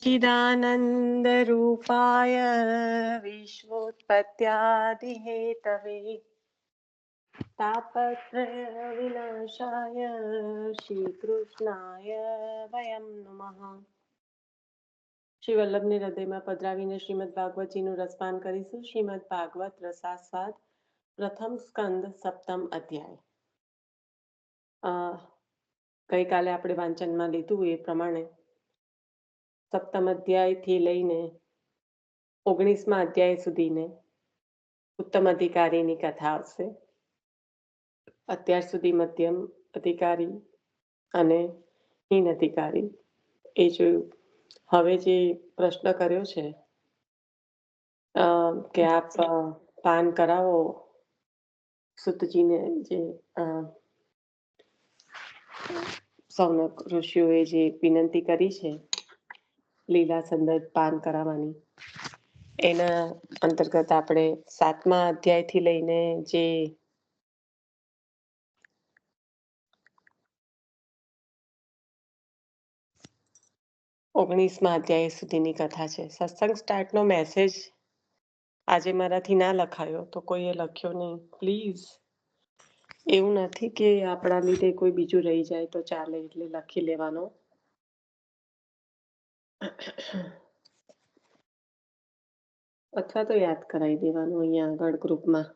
चिदानन्दरूपाय विश्वोत्पत्त्यादिहेतवे तापत्रयविनाशाय શ્રીકૃષ્ણાય વયમ નમઃ. શ્રી વલ્લભને હૃદયમાં પધરાવીને શ્રીમદ ભાગવતજીનું રસપાન કરીશું. શ્રીમદ ભાગવત રસાસ્વાદ પ્રથમ સ્કંદ સપ્તમ અધ્યાય. ગઈકાલે આપણે વાંચનમાં લીધું એ પ્રમાણે સપ્તમ અધ્યાયથી લઈને 19મા અધ્યાય સુધીને ઉત્તમ અધિકારીની કથા આવશે. અત્યાર સુધી મધ્યમ અધિકારી અને હીન અધિકારી એ જોયું. હવે જે પ્રશ્ન કર્યો છે કે આપ પાન કરાવો સુતજીને, જે સૌનક ઋષિઓએ જે વિનંતી કરી છે લીલા સંદર્ભ પાન કરાવવાની, એના અંતર્ગત આપણે 7મા અધ્યાયથી લઈને જે 19મા અધ્યાય સુધીની કથા છે. સત્સંગ સ્ટાર્ટનો મેસેજ આજે મારાથી ના લખાયો તો કોઈએ લખ્યો નહીં. પ્લીઝ, એવું નથી કે આપણા લીધે કોઈ બીજું રહી જાય તો ચાલે એટલે લખી લેવાનો. અથવા તો યાદ કરાવી દેવાનું અહીંયા આગળ ગ્રુપમાં.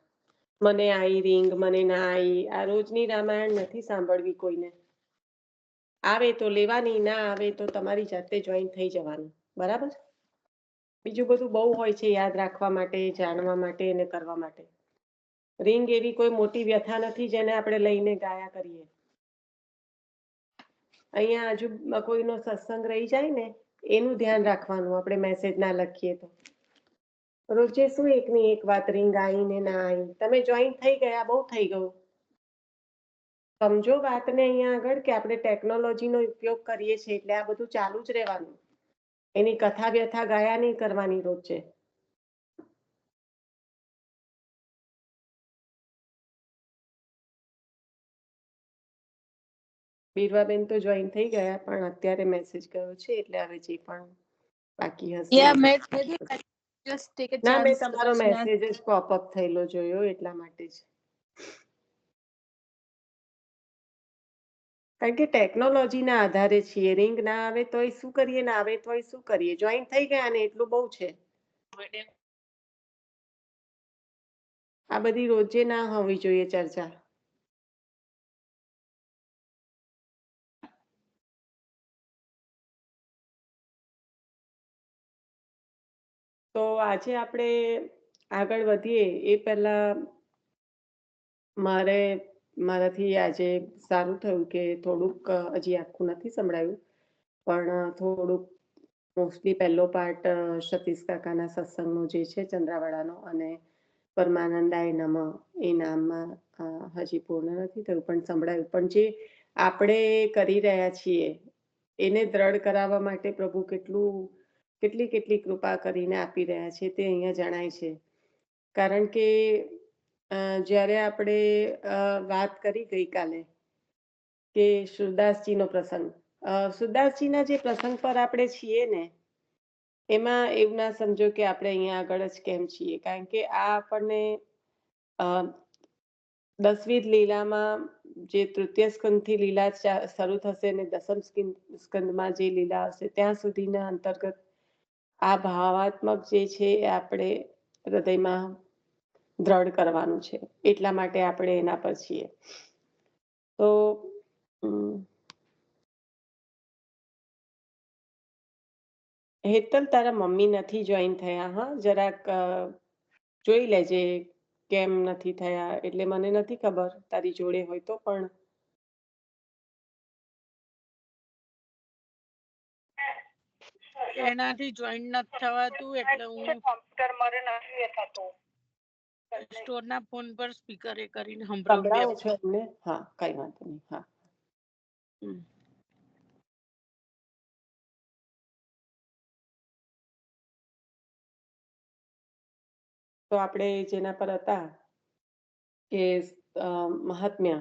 મને આઈ રિંગ, મને ના આવી. આ રોજની રામાયણ નથી સાંભળવી કોઈને. આવે તો લેવાની, ના આવે તો તમારી જાતે જોઈન થઈ જવાનું. બરાબર? બીજું બધું બહુ હોય છે યાદ રાખવા માટે, જાણવા માટે અને કરવા માટે. રિંગ એવી કોઈ મોટી વ્યથા નથી જેને આપણે લઈને ગાયા કરીએ. અહીંયા આજુ કોઈનો સત્સંગ રહી જાય ને એનું ધ્યાન રાખવાનું. આપણે મેસેજ ના લખીએ તો રોજે શું એકની એક વાત, રિંગ આવી ને ના આવી. તમે જોઈન થઈ ગયા, બહુ થઈ ગયું. સમજો વાતને અહીંયા આગળ કે આપણે ટેકનોલોજીનો ઉપયોગ કરીએ છીએ એટલે આ બધું ચાલુ જ રહેવાનું. એની કથા વ્યથા ગાયા નહીં કરવાની રોજે. બીરવાબેન તો જોઈન થઈ ગયા પણ અત્યારે મેસેજ ગયો છે એટલે હવે જે પણ બાકી હશે. ના, મેં તમારો મેસેજ જ પોપઅપ થયેલો જોયો એટલા માટે જ. કારણ કે ટેકનોલોજીના આધારે છીએ. રિંગ ના આવે તોય શું કરીએ, ના આવે તોય શું કરીએ. જોઈન થઈ ગયા ને એટલું બહુ છે. આ બધી રોજે ના હોવી જોઈએ ચર્ચા. તો આજે આપણે આગળ વધીએ એ પહેલા મારાથી આજે સારું થયું કે થોડુંક, હજી આખું નથી સંભળાયું પણ થોડુંક મોસ્ટલી પહેલો પાર્ટ સતીશ કાકાના સત્સંગનો જે છે ચંદ્રાવાડાનો અને પરમાનંદાય નમઃ એ નામમાં હજી પૂર્ણ નથી થયું પણ સંભળાયું. પણ જે આપણે કરી રહ્યા છીએ એને દ્રઢ કરાવવા માટે પ્રભુ કેટલી કૃપા કરીને આપી રહ્યા છે તે અહીંયા જણાય છે. કારણ કે જ્યારે આપણે વાત કરી ગઈકાલે કે સુરદાસજીનો પ્રસંગ, સુરદાસજીના જે પ્રસંગ પર આપણે છીએ ને એમાં એવું ના સમજો કે આપણે અહીંયા આગળ જ કેમ છીએ. કારણ કે આ આપણને 10મી લીલામાં જે તૃતીય સ્કંદથી લીલા શરૂ થશે અને 10મ સ્કંદમાં જે લીલા હશે ત્યાં સુધીના અંતર્ગત આ ભાવાત્મક જે છે એ આપણે હૃદયમાં દ્રઢ કરવાનું છે. એટલા માટે આપણે એના પર છીએ. તો હેતલ, તારા મમ્મી નથી જોઈન થયા. હા, જરાક જોઈ લેજે કેમ નથી થયા. એટલે મને નથી ખબર, તારી જોડે હોય તો. પણ એનાથી જોઈન નથી થવાતું એટલે હું કમ્પ્યુટર મારે નથી થતું. સ્ટોરના ફોન પર સ્પીકર એ કરીને સંભળાવો છો એમને? હા, કઈ વાંધો નહીં. હા, તો આપણે જેના પર હતા કે મહાત્મ્ય,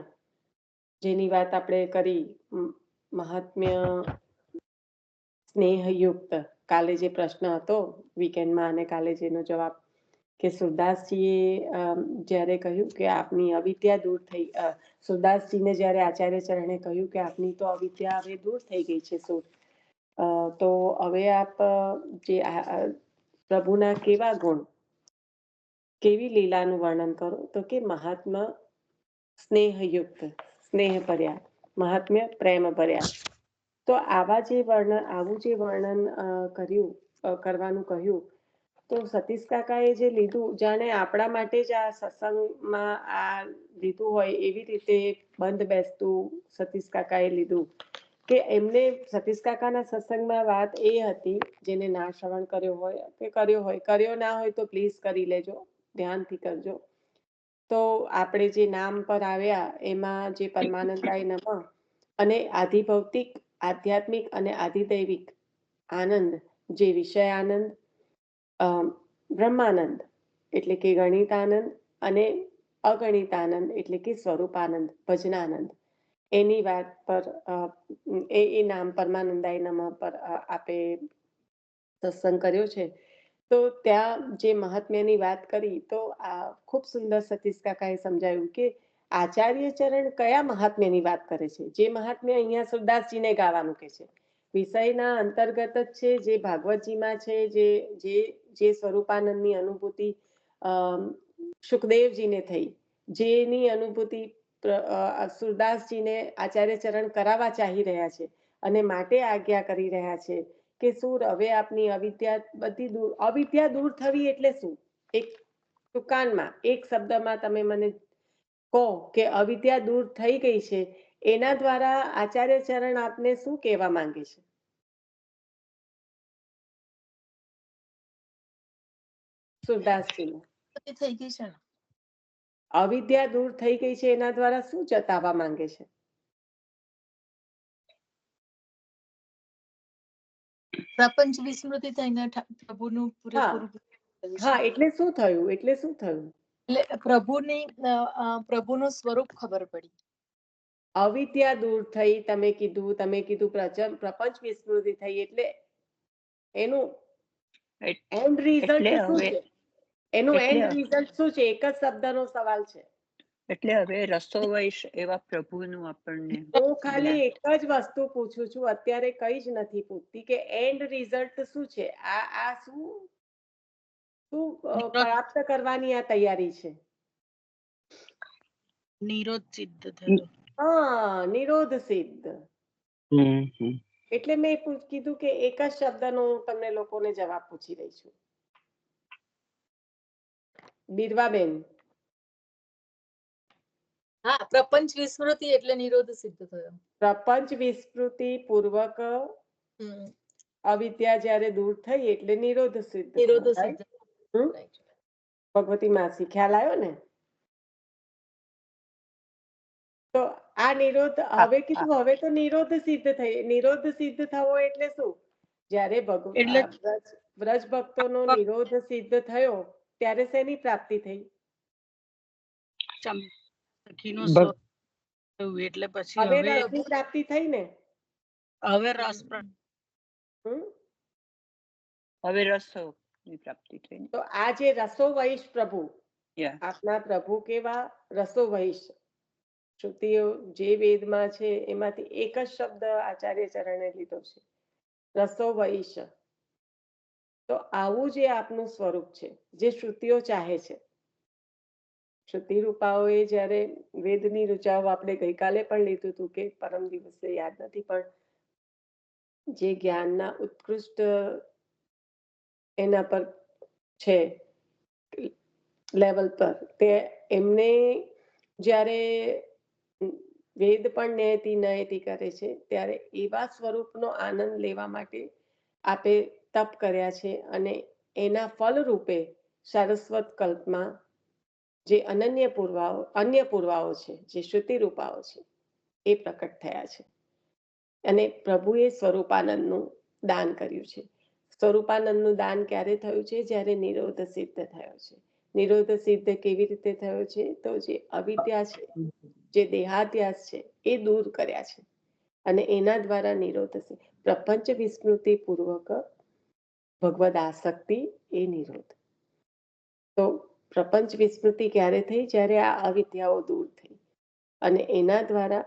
જેની વાત આપણે કરી, મહાત્મ્ય સ્નેહયુક્ત કાલે જે પ્રશ્ન હતો વીકેન્ડમાં અને કાલે જેનો જવાબ કે સુરદાસજીએ જ્યારે કહ્યું કે આપની અવિદ્યા દૂર થઈ, સુરદાસજીને જ્યારે આચાર્ય ચરણે કહ્યું કે આપની તો અવિદ્યા હવે દૂર થઈ ગઈ છે સુર, તો હવે આપ જે પ્રભુના કેવા ગુણ, કેવી લીલાનું વર્ણન કરો, તો કે મહાત્મા સ્નેહયુક્ત, સ્નેહ ભર્યા, મહાત્મ્ય પ્રેમ ભર્યા. તો આવું જે વર્ણન કર્યું, કરવાનું કહ્યું, તો સતીશ કાકાએ જે લીધું, જાણે આપણા માટે જ આ સત્સંગમાં આ લીધું હોય એવી રીતે બંધ બેસતું સતીશ કાકાએ લીધું કે એમને સતીશ કાકાના સત્સંગમાં વાત એ હતી, જેને ના શ્રવણ કર્યો હોય કે કર્યો ના હોય તો પ્લીઝ કરી લેજો, ધ્યાનથી કરજો. તો આપણે જે નામ પર આવ્યા એમાં જે પરમાનંદાય નમઃ અને આધિભૌતિક, આધ્યાત્મિક અને આધિદૈવિક આનંદ, જે વિષય આનંદ, બ્રહ્માનંદ એટલે કે ગણિતાનંદ અને અગણિતાનંદ એટલે કે સ્વરૂપાનંદ, ભજનાનંદ, એની વાત પર એ નામ પરમાનંદાય નમઃ પર આપે સત્સંગ કર્યો છે. તો ત્યાં જે મહાત્મ્યની વાત કરી, તો આ ખૂબ સુંદર સતીશ કાકાએ સમજાવ્યું કે આચાર્ય ચરણ કયા મહાત્મ્યની વાત કરે છે. જે મહાત્મ્ય અહીંયા સુરદાસજીને ગાવાનું કે છે, વિષયના અંતર્ગત જ છે, જે ભાગવતજીમાં છે, જે સ્વરૂપાનંદની અનુભૂતિ સુખદેવજીને થઈ, જેની અનુભૂતિ સુરદાસજીને આચાર્ય ચરણ કરાવવા ચાહી રહ્યા છે અને માટે આજ્ઞા કરી રહ્યા છે કે સુર હવે આપની અવિદ્યા બધી દૂર. અવિદ્યા દૂર થવી એટલે શું? એક ટૂંકાણમાં, એક શબ્દમાં તમે મને કહો કે અવિદ્યા દૂર થઈ ગઈ છે, એના દ્વારા આચાર્ય ચરણ આપને શું કહેવા માંગે છે? સુરદાસજી થઈ ગઈ છે ને, અવિદ્યા દૂર થઈ ગઈ છે, એના દ્વારા શું જતાવવા માંગે છે? પ્રપંચ વિસ્મૃતિ થઈને પ્રભુનું પૂરેપૂરું. હા, એટલે શું થયું? એટલે પ્રભુનું સ્વરૂપ ખબર પડી. અવિદ્યા દૂર થઈ, તમે કીધું પ્રપંચ વિસ્મૃતિ થઈ, એટલે એનું એન્ડ રિઝલ્ટ શું છે? એનું એન્ડ રિઝલ્ટ શું છે? એક જ શબ્દનો સવાલ છે. એટલે હવે રસો વૈશ એવા પ્રભુનું આપણને હું ખાલી એક જ વસ્તુ પૂછું છું, અત્યારે કઈ જ નથી પૂછતી કે એન્ડ રિઝલ્ટ શું છે. આ શું પ્રાપ્ત કરવાની આ તૈયારી છે? નિરોધ સિદ્ધ થયો. હા, નિરોધ સિદ્ધ. એટલે મેં કીધું કે એક જ શબ્દનો હું તમને લોકોને જવાબ પૂછી રહી છું. બીરવાબેન. હા, પ્રપંચ વિસ્મૃતિ એટલે નિરોધ સિદ્ધ થયો. પ્રપંચ વિસ્મૃતિ પૂર્વક અવિદ્યા જ્યારે દૂર થઈ એટલે નિરોધ સિદ્ધ. ભગવતી માસી, ખ્યાલ આવ્યો ને? તો આ નિરોધ હવે કીધું, હવે તો નિરોધ સિદ્ધ થઈ. નિરોધ સિદ્ધ થવો એટલે શું? જ્યારે વ્રજ ભક્તોનો નિરોધ સિદ્ધ થયો ત્યારે શેની પ્રાપ્તિ થઈ? એટલે પછી હવે રસની પ્રાપ્તિ થઈ ને? હવે રસ હવે રસોની પ્રાપ્તિ થઈ. તો આ જે રસો વૈશ પ્રભુ, આપના પ્રભુ કેવા રસો વૈશ, શ્રુતિઓ જે વેદમાં છે એમાંથી એક જ શબ્દ આચાર્ય ચરણે લીધો છે, રસો વૈશ. તો આવું જે આપનું સ્વરૂપ છે, જે શ્રુતિઓ ચાહે છે. શ્રુતિ રૂપાઓએ જ્યારે વેદની ઋચાઓ, આપણે ગઈકાલે પણ લીધું હતું કે પરમ દિવસે યાદ નથી, પણ જે જ્ઞાનના ઉત્કૃષ્ટ એના પર છે લેવલ પર, તે એમને જ્યારે વેદ પણ નયતિ કરે છે, ત્યારે એવા સ્વરૂપનો આનંદ લેવા માટે આપે તપ કર્યા છે અને એના ફલ રૂપે સારસ્વત કલ્પમાં જે અન્ય પુરવાઓ છે, જે શ્રુતિ રૂપાઓ છે, એ પ્રકટ થયા છે. અને પ્રભુએ સ્વરૂપાનંદનું દાન કર્યું છે. સ્વરૂપાનંદનું દાન ક્યારે થયું છે? જ્યારે નિરોધ સિદ્ધ થયો છે. નિરોધ સિદ્ધ કેવી રીતે થયો છે? તો જે અવિદ્યા છે, જે દેહાધ્યાસ છે, એ દૂર કર્યા છે અને એના દ્વારા નિરોધ છે. પ્રપંચ વિસ્મૃતિ પૂર્વક ભગવદ આસક્તિ એ નિરોધ. તો પ્રપંચ વિસ્મૃતિ ક્યારે થઈ? જ્યારે આ અવિદ્યાઓ દૂર થઈ અને એના દ્વારા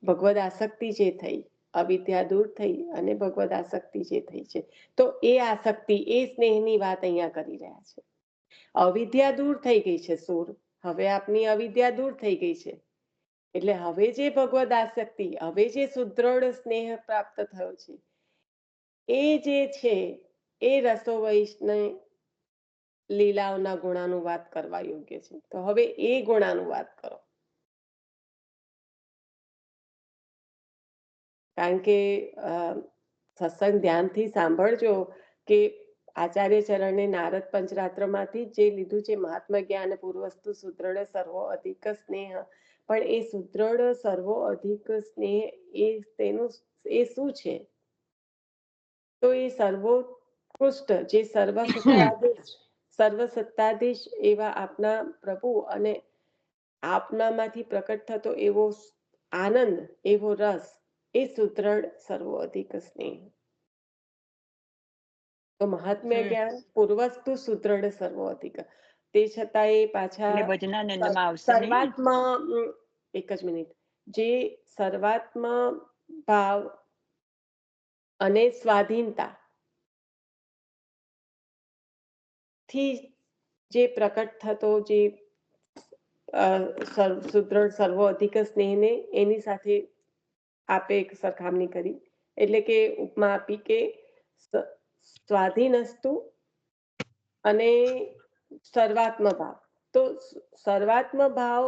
ભગવદ આસક્તિ જે થઈ, અવિદ્યા દૂર થઈ અને ભગવદ આસક્તિ જે થઈ છે, તો એ આસક્તિ, એ સ્નેહની વાત અહીંયા કરી રહ્યા છે. અવિદ્યા દૂર થઈ ગઈ છે સુર, હવે આપની અવિદ્યા દૂર થઈ ગઈ છે, એટલે હવે જે ભગવદ આસક્તિ, હવે જે સુદ્રઢ સ્નેહ પ્રાપ્ત થયો છે, એ જે છે એ રસો વૈષ્ણવ લીલાઓના ગુણાનું વાત કરવા યોગ્ય છે. તો હવે એ ગુણાનું વાત કરો. કારણ કે સત્સંગ ધ્યાનથી સાંભળજો કે આચાર્ય ચરણે નારદ પંચરાત્રમાંથી જે લીધું છે, મહાત્મા જ્ઞાન પૂર્વસ્તુ સુદ્રઢ સર્વો અધિક સ્નેહ, પણ એ સુદ્રઢ સર્વો અધિક સ્નેહ તેનું એ શું છે? તો એ સર્વોત્કૃષ્ટ, જે સર્વસત્તાધીશ એવા આપના પ્રભુ અને આપનામાંથી પ્રકટ થતો એવો આનંદ, એવો રસ, એ સુદ્રઢ સર્વો અધિક સ્નેહ. તો મહાત્મ્ય જ્ઞાન પૂર્વસ્તુ સુદ્રઢ સર્વો અધિક, તે છતાં એ પાછા એટલે ભજનાનંદમાં આવશે નહીં ને? સર્વાત્મા, એક જ મિનિટ, જે સર્વાત્મા ભાવ અને સ્વાધીનતા થી જે પ્રકટ થતો જે સુદ્રઢ સર્વો અધિક સ્નેહને એની સાથે આપે એક સરખામણી કરી, એટલે કે ઉપમા આપી કે સ્વાધીનસ્તુ અને સર્વાત્મ ભાવ. તો સર્વાત્મ ભાવ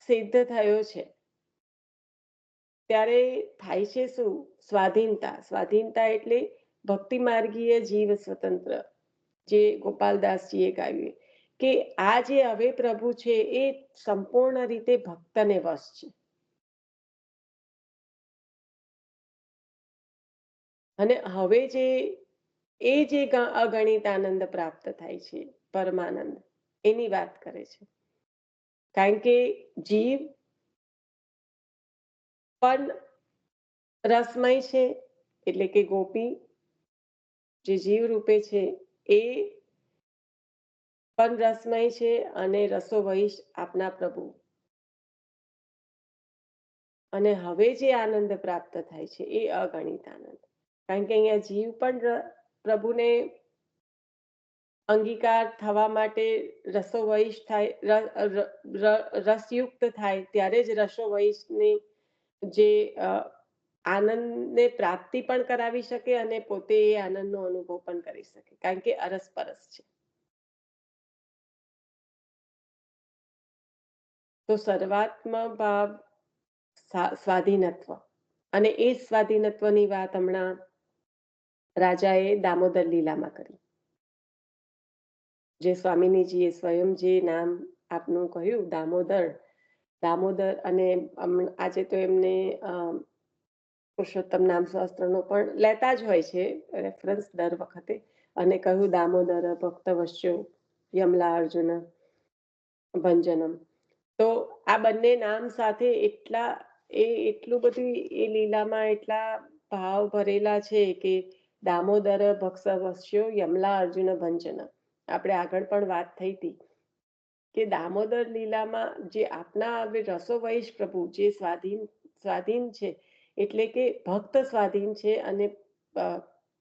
સિદ્ધ થયો છે ત્યારે થાય છે શું? સ્વાધીનતા. સ્વાધીનતા એટલે ભક્તિ માર્ગીય જીવ સ્વતંત્ર, જે ગોપાલદાસજીએ ગાયું કે આ જે હવે પ્રભુ છે એ સંપૂર્ણ રીતે ભક્તને વશ છે. અને હવે જે અગણિત આનંદ પ્રાપ્ત થાય છે, પરમાનંદ, એની વાત કરે છે. કારણ કે જીવ પણ રસમય છે, એટલે કે ગોપી જે જીવ રૂપે છે એ પણ રસમય છે, અને રસો વહીશ આપના પ્રભુ. અને હવે જે આનંદ પ્રાપ્ત થાય છે એ અગણિત આનંદ. કારણ કે અહીંયા જીવ પણ પ્રભુને અંગીકાર થવા માટે રસો વહીશ થાય, રસયુક્ત થાય, ત્યારે જ રસો વહીશની જે આનંદને પ્રાપ્તિ પણ કરાવી શકે અને પોતે એ આનંદનો અનુભવ પણ કરી શકે, કારણ કે અરસપરસ છે. તો સર્વાત્મ ભાવ, સ્વાધીનત્વ, અને એ સ્વાધીનત્વની વાત હમણાં રાજાએ દામોદર લીલામાં કરી. જે સ્વામિનીજીએ સ્વયં જે નામ આપનું કહ્યું, દામોદર, અને આજે તો એમને પુરુષોત્તમ નામ શાસ્ત્રનો પણ લેતા જ હોય છે રેફરન્સ દર વખતે, અને કહ્યું દામોદર ભક્ત વશ્યો યમલા અર્જુન ભંજનમ. તો આ બંને નામ સાથે એટલું બધું એ લીલામાં એટલા ભાવ ભરેલા છે કે દામોદર ભક્ત વશ્યો યમલા અર્જુન ભંજન. આપણે આગળ પણ વાત થઈ હતી કે દામોદર લીલામાં જે આપના રસો વહીશ પ્રભુ જે સ્વાધીન છે, એટલે કે ભક્ત સ્વાધીન છે અને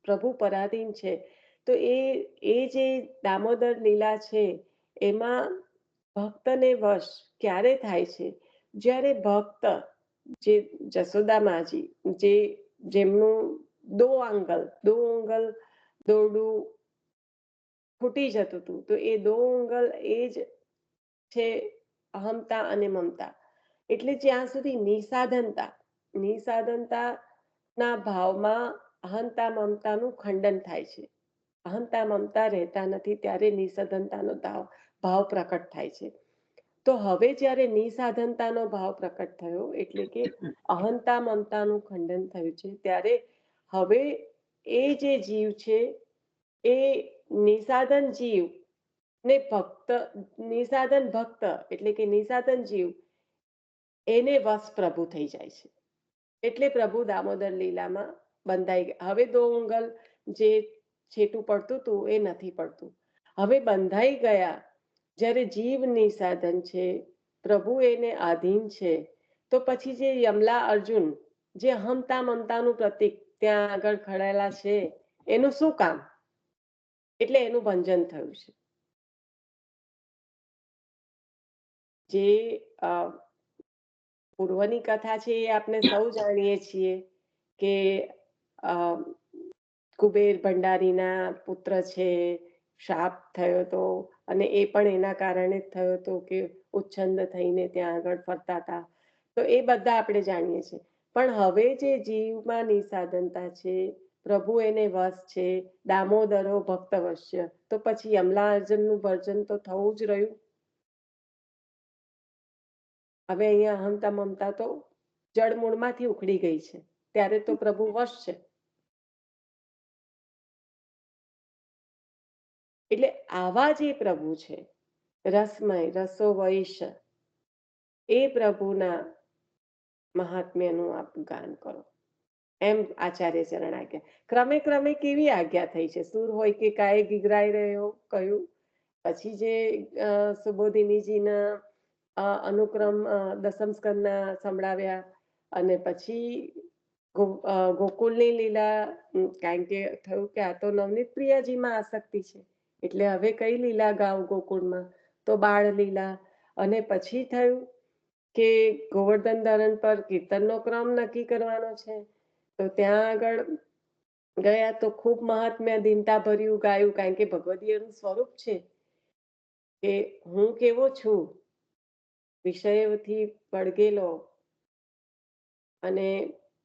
પ્રભુ પરાધીન છે. તો એ જે દામોદર લીલા છે એમાં ભક્તને વશ ક્યારે થાય છે? જ્યારે ભક્ત, જે જશોદામાજી, જેમનું દો આંગલ દોરડું ફૂટી જતું હતું, તો એ દો આંગલ એ જ છે અહમતા અને મમતા. એટલે જ્યાં સુધી નિસાધનતા ના ભાવમાં અહંતા મમતાનું ખંડન થાય છે, અહંતા મમતા રહેતા નથી, ત્યારે નિસધનતાનો ભાવ પ્રકટ થાય છે. તો હવે જ્યારે નિસાધનતાનો ભાવ પ્રકટ થયો, એટલે કે અહંતા મમતાનું ખંડન થયું છે, ત્યારે હવે એ જે જીવ છે એ નિસાધન જીવ ને નિસાધન ભક્ત, એટલે કે નિસાધન જીવ, એને વશ પ્રભુ થઈ જાય છે. એટલે પ્રભુ દામોદર લીલામાં બંધાઈ ગયા. હવે દો ઉંગલ જે છેટું પડતું હતું એ નથી પડતું. હવે બંધાઈ ગયા, જ્યારે જીવની સાધન છે, પ્રભુ એને આધીન છે, તો પછી જે યમલા અર્જુન, જે હમતા મમતાનું પ્રતીક ત્યાં આગળ ખડાયેલા છે, એનું શું કામ? એટલે એનું ભંજન થયું છે. જે પૂર્વની કથા છે એ આપણે સૌ જાણીએ છીએ કે કુબેર ભંડારીના પુત્ર છે, શાપ થયો હતો અને એ પણ એના કારણે જ થયો હતો કે ઉચ્છન્દ થઈને ત્યાં આગળ ફરતા હતા. તો એ બધા આપણે જાણીએ છીએ. પણ હવે જે જીવમાં નિસાધનતા છે, પ્રભુ એને વશ છે, દામોદરો ભક્ત વશ્ય, તો પછી યમલા અર્જુનનું ભર્જન તો થવું જ રહ્યું. હવે અહીંયા અહંતા મમતા તો જળમૂળમાંથી ઉખડી ગઈ છે, ત્યારે તો પ્રભુ વશ છે. એટલે આવા જે પ્રભુ છે, રસમય રસો વૈશ, એ પ્રભુના મહાત્મ્યનું આપ ગાન કરો, એમ આચાર્ય ચરણ આજ્ઞા. ક્રમે ક્રમે કેવી આજ્ઞા થઈ છે, સુર હોય કે કાય ગીગરાઈ રહ્યો કહ્યું, પછી જે સુબોધિનીજીના અનુક્રમ દસમ સ્કંદના સંભળાવ્યા, અને પછી ગોકુળની લીલા, કારણ કે થયું કે આ તો નવનીત પ્રિયાજીમાં આસક્તિ છે, એટલે હવે કઈ લીલા ગાવ ગોકુળમાં? તો બાળ લીલા. અને પછી થયું કે ગોવર્ધન ધરણ પર કીર્તનનો ક્રમ નક્કી કરવાનો છે, તો ત્યાં આગળ ગયા તો ખૂબ મહાત્મ્ય દીનતા ભર્યું ગાયું, કારણ કે ભગવદીયનું સ્વરૂપ છે કે હું કેવો છું, વિષયોથી પડગેલો, અને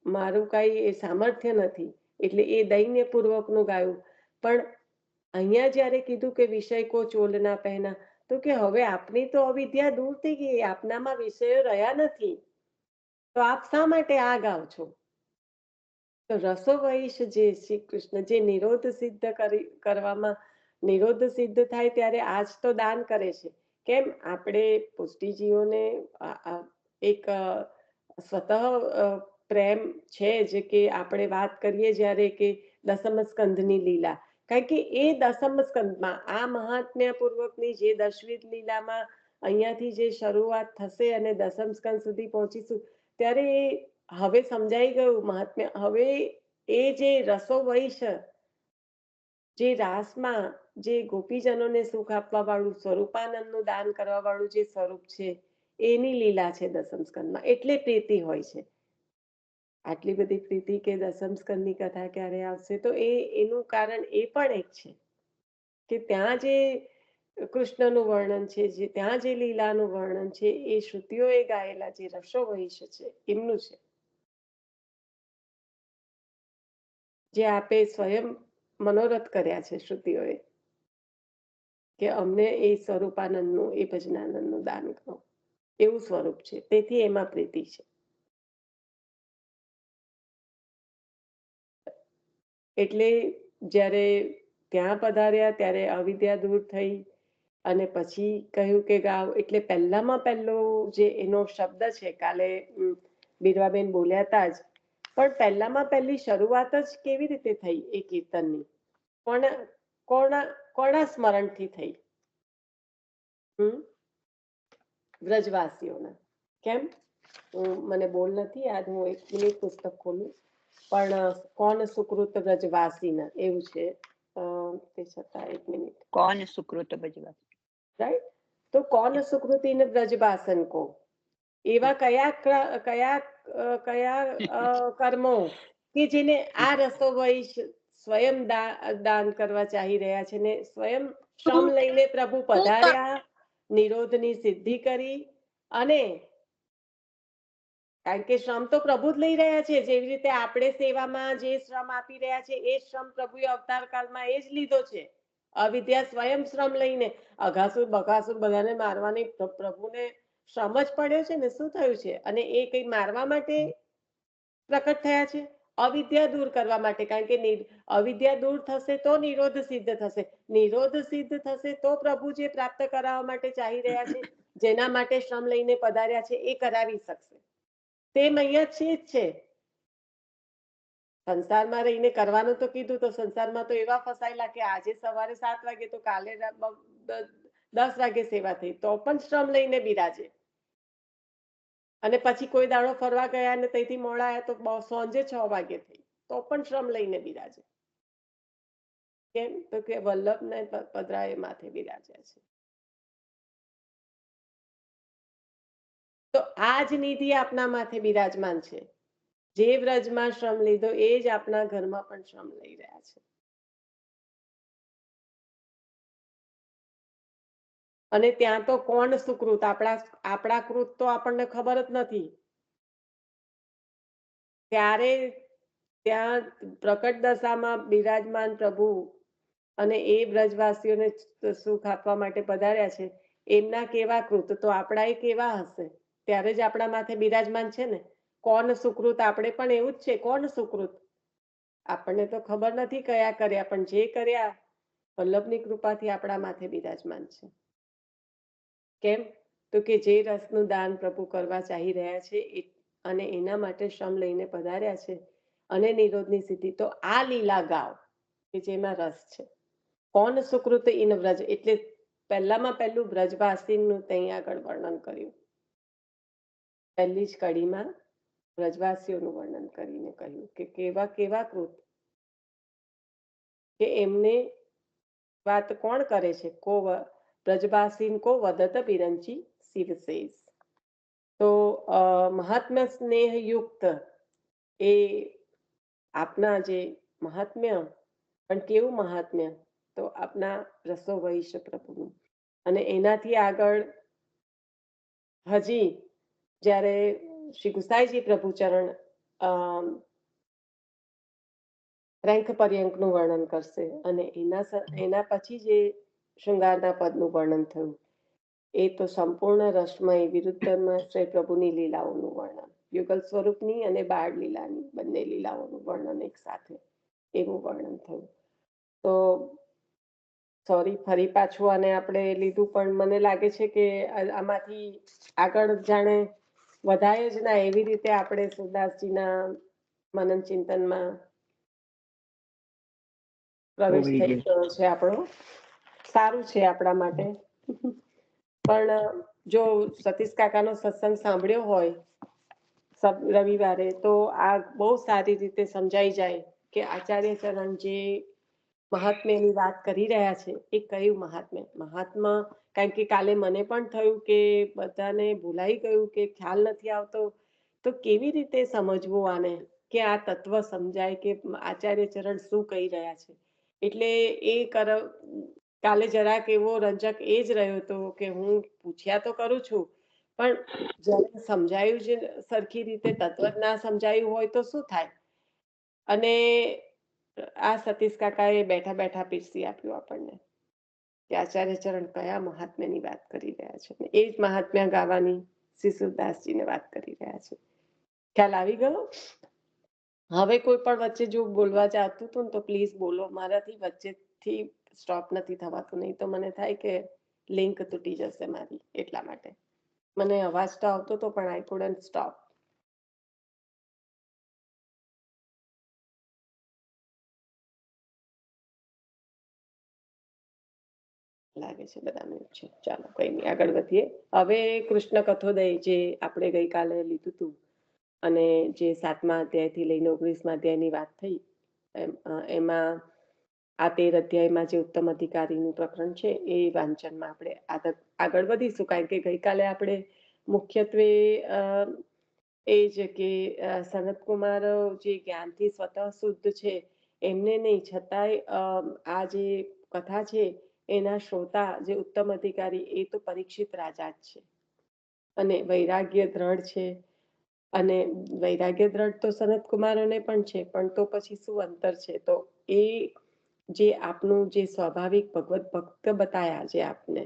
મારું કઈ એ સામર્થ્ય નથી, એટલે એ દૈન્યપૂર્વકનું ગાયું. પણ અહીંયા જ્યારે કીધું કે વિષય કો ચોલ ના પહેના, તો કે હવે આપની તો અવિદ્યા દૂર થઈ ગઈ, આપનામાં વિષયો રહ્યા નથી, તો આપ શા માટે આ ગાવ છો? તો રસો વૈશ જે શ્રી કૃષ્ણ જે નિરોધ સિદ્ધ કરવામાં, નિરોધ સિદ્ધ થાય ત્યારે આજ તો દાન કરે છે. કેમ? આપણે પુષ્ટિજીવોને એક સ્વતઃ પ્રેમ છે જ કે આપણે વાત કરીએ જ્યારે કે દસમ સ્કંધની લીલા, કારણ કે એ દસમ સ્કંદમાં આ મહાત્મ્ય પૂર્વકની જે દશવિધ લીલામાં અહીંયાથી જે શરૂઆત થશે અને દસમ સ્કંદ સુધી પહોંચીશું, ત્યારે એ હવે સમજાઈ ગયું મહાત્મ્ય. હવે એ જે રસો વૈશ, જે રાસમાં જે ગોપીજનોને સુખ આપવા વાળું, સ્વરૂપાનંદનું દાન કરવા વાળું જે સ્વરૂપ છે, એની લીલા છે દસમ સ્કંદમાં. એટલે પ્રીતિ હોય છે. આટલી બધી પ્રીતિ કે દસમ સ્કંદની કથા ક્યારે આવશે, તો એનું કારણ એ પણ એક છે કે ત્યાં જે કૃષ્ણનું વર્ણન છે, જે ત્યાં જે લીલાનું વર્ણન છે, એ શ્રુતિઓએ ગાયેલા જે રસો વૈશ છે એમનું છે, જે આપે સ્વયં મનોરથ કર્યા છે શ્રુતિઓએ કે અમને એ સ્વરૂપાનંદનું, એ ભજનાનંદનું દાન કરો, એવું સ્વરૂપ છે. તેથી એમાં પ્રીતિ છે. એટલે જ્યારે ત્યાં પધાર્યા ત્યારે અવિદ્યા દૂર થઈ, અને પછી કહ્યું કે ગાવ. એટલે પહેલામાં પહેલો જે એનો શબ્દ છે, કાલે બીરવાબેન બોલ્યા હતા જ, પણ પહેલામાં પહેલી શરૂઆત જ કેવી રીતે થઈ એ કીર્તનની? કોના સ્મરણથી થઈ? વ્રજવાસીઓના. કેમ? મને બોલ નથી યાદ, હું એક મિનિટ પુસ્તક ખોલું. પણ કોણ સુકૃત વ્રજવાસીના એવું છે, તે છતાં એક મિનિટ. કોણ સુકૃત વ્રજવાસી? રાઈટ. તો કોણ સુકૃતિને વ્રજવાસન કો, એવા કયા કર્મો કે જેને આ રસો વૈશ સ્વયં દાન કરવા ચાહી રહ્યા છે, ને સ્વયં શ્રમ લઈને પ્રભુ પધાર્યા, નિરોધની સિદ્ધિ કરી, અને કારણ કે શ્રમ તો પ્રભુ જ લઈ રહ્યા છે. જેવી રીતે આપણે સેવામાં જે શ્રમ આપી રહ્યા છે, એ શ્રમ પ્રભુએ અવતાર કાળમાં એ જ લીધો છે. અવિદ્યા સ્વયં શ્રમ લઈને અઘાસુર બઘાસુર બધાને મારવાની પ્રભુને શ્રમ જ પડ્યો છે ને. શું થયું છે? અને એ કઈ મારવા માટે પ્રકટ થયા છે? અવિદ્યા દૂર કરવા માટે. કારણ કે અવિદ્યા દૂર થશે તો નિરોધ સિદ્ધ થશે, નિરોધ સિદ્ધ થશે તો પ્રભુ જે પ્રાપ્ત કરાવવા માટે ચાહી રહ્યા છે, જેના માટે શ્રમ લઈને પધાર્યા છે, એ કરાવી શકશે. તેમ અહીંયા છે જ છે સંસારમાં રહીને કરવાનું તો કીધું, તો સંસારમાં તો એવા ફસાયેલા કે આજે સવારે 7 વાગે તો કાલે 10 વાગે સેવા થઈ તો પણ શ્રમ લઈને બિરાજે, અને પછી કોઈ દાડો ફરવા ગયા ને ત્યાંથી મોડા આવ્યા તો સાંજે 6 વાગે થઈ તો પણ શ્રમ લઈને બિરાજે. કેમ? તો કે વલ્લભને પધરાએ માથે બિરાજ્યા છે. તો આ જ નિધિ આપના માથે બિરાજમાન છે. જે વ્રજમાં શ્રમ લીધો એ જ આપણા ઘરમાં પણ શ્રમ લઈ રહ્યા છે. અને ત્યાં તો કોણ સુકૃત, આપણા કૃત તો આપણને ખબર જ નથી. ત્યારે ત્યાં પ્રકટ દશામાં બિરાજમાન પ્રભુ અને એ વ્રજવાસીઓને સુખ આપવા માટે પધાર્યા છે, એમના કેવા કૃત તો આપણા એ કેવા હશે, ત્યારે જ આપણા માથે બિરાજમાન છે ને. કોણ સુકૃત? આપણે પણ એવું જ છે. કોણ સુકૃત? આપણને તો ખબર નથી કયા કર્યા, પણ જે કર્યા વલ્લભની કૃપાથી આપણા માથે બિરાજમાન છે. કેમ? તો કે જે રસનું દાન પ્રભુ કરવા ચાહી રહ્યા છે અને એના માટે શ્રમ લઈને પધાર્યા છે અને નિરોધની સિદ્ધિ, તો આ લીલા ગાવ કે જેમાં રસ છે. કોણ સુકૃત ઇન વ્રજ, એટલે પહેલામાં પહેલું વ્રજવાસીનું ત્યાં આગળ વર્ણન કર્યું. પહેલી જ કડીમાં વ્રજવાસીઓનું વર્ણન કરીને કહ્યું કે કેવા કેવા કૃત, કે એમને વાત કોણ કરે છે? કો વ્રજવાસીન કો વદત બિરંચી શિવશેષ. તો મહાત્મ્ય સ્નેહ યુક્ત એ આપના જે મહાત્મ્ય, પણ કેવું મહાત્મ્ય? તો આપના રસો વૈશ્ય પ્રભુનું. અને એનાથી આગળ હજી જ્યારે શ્રી ગુસાઈજી પ્રભુ ચરણ રેન્ક પર્યંકનું વર્ણન કરશે અને એના પછી જે શૃંગારના પદનું વર્ણન થયું એ તો સંપૂર્ણ રસમય વિરુદ્ધમાં શ્રી પ્રભુની લીલાઓનું વર્ણન, યુગલ સ્વરૂપની અને બાળ લીલાની બંને લીલાઓનું વર્ણન એક સાથે એવું વર્ણન થયું. તો સોરી, ફરી પાછું આને આપણે લીધું, પણ મને લાગે છે કે આમાંથી આગળ જાણે વધાય જ ના એવી રીતે આપણે સુરદાસજીના મનન ચિંતનમાં પ્રવેશ થઈ ગયો છે આપણો. સારું છે આપણા માટે. પણ જો સતીશ કાકાનો સત્સંગ સાંભળ્યો હોય રવિવારે, તો આ બહુ સારી રીતે સમજાઈ જાય કે આચાર્ય ચરણ જે મહાત્મ્યની વાત કરી રહ્યા છે એ કયું મહાત્મા. કારણ કે કાલે મને પણ થયું કે બધાને ભૂલાઈ ગયું કે ખ્યાલ નથી આવતો, તો કેવી રીતે સમજવું આને કે આ તત્વ સમજાય કે આચાર્ય ચરણ શું કહી રહ્યા છે. એટલે એ કાલે જરાક એવો રંજક એ જ રહ્યો હતો કે હું પૂછ્યા તો કરું છું, પણ જ્યારે સમજાયું છે સરખી રીતે તત્વ જ ના સમજાયું હોય તો શું થાય. અને આ સતીશ કાકાએ બેઠા બેઠા પીરસી આપ્યું આપણને કે આચાર્ય ચરણ કયા મહાત્મ્યની વાત કરી રહ્યા છે. એ જ મહાત્મ્ય ગાવાની શ્રી સુરદાસજીને વાત કરી રહ્યા છે. ખ્યાલ આવી ગયો? હવે કોઈ પણ વચ્ચે જો બોલવા ચાહતું હતું ને તો પ્લીઝ બોલો. મારાથી વચ્ચેથી સ્ટોપ નથી થવાતું, નહીં તો મને થાય કે લિંક તૂટી જશે મારી. એટલા માટે મને અવાજ તો આવતો હતો પણ આઈ કુડન્ટ સ્ટોપ. લાગે છે બધા મ્યુટ છે. ચાલો કઈ નહીં, આગળ વધીએ. હવે કૃષ્ણ કથોદય જે આપણે ગઈકાલે લીધું હતું અને જે 7મા અધ્યાયથી લઈને 19મા અધ્યાયની વાત થઈ, એમાં આ 13 અધ્યાયમાં જે ઉત્તમ અધિકારીનું પ્રકરણ છે એ વાંચનમાં આપણે આગળ વધીશું. કારણ કે ગઈકાલે આપણે મુખ્યત્વે એ જ કે સનતકુમાર જે જ્ઞાનથી સ્વતઃ શુદ્ધ છે એમને નહીં, છતાંય આ જે કથા છે એના શ્રોતા જે ઉત્તમ અધિકારી એ તો પરીક્ષિત રાજા જ છે અને વૈરાગ્ય દ્રઢ છે. અને વૈરાગ્ય દ્રઢ તો સનત કુમારોને પણ છે, પણ તો પછી શું અંતર છે? તો એ જે આપનું જે સ્વાભાવિક ભગવત ભક્ત બતાયા જે આપને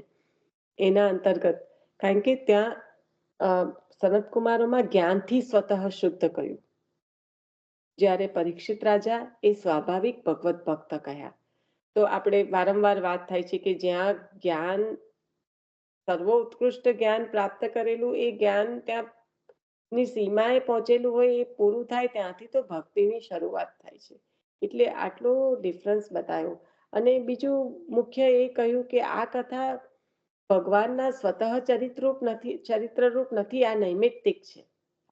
એના અંતર્ગત, કારણ કે ત્યાં સનત કુમારોમાં જ્ઞાનથી સ્વતઃ શુદ્ધ કહ્યું, જ્યારે પરીક્ષિત રાજા એ સ્વાભાવિક ભગવત ભક્ત કહ્યા. તો આપણે વારંવાર વાત થાય છે કે જ્યાં જ્ઞાન સર્વોત્કૃષ્ટ જ્ઞાન પ્રાપ્ત કરેલું એ જ્ઞાન ત્યાં ની સીમાએ પહોંચેલું હોય એ પૂરું થાય ત્યાંથી તો ભક્તિની શરૂઆત થાય છે. એટલે આટલો ડિફરન્સ બતાવ્યો. અને બીજું મુખ્ય એ કહ્યું કે આ કથા ભગવાનના સ્વતઃ ચરિત્રરૂપ નથી, આ નૈમિત્તિક છે.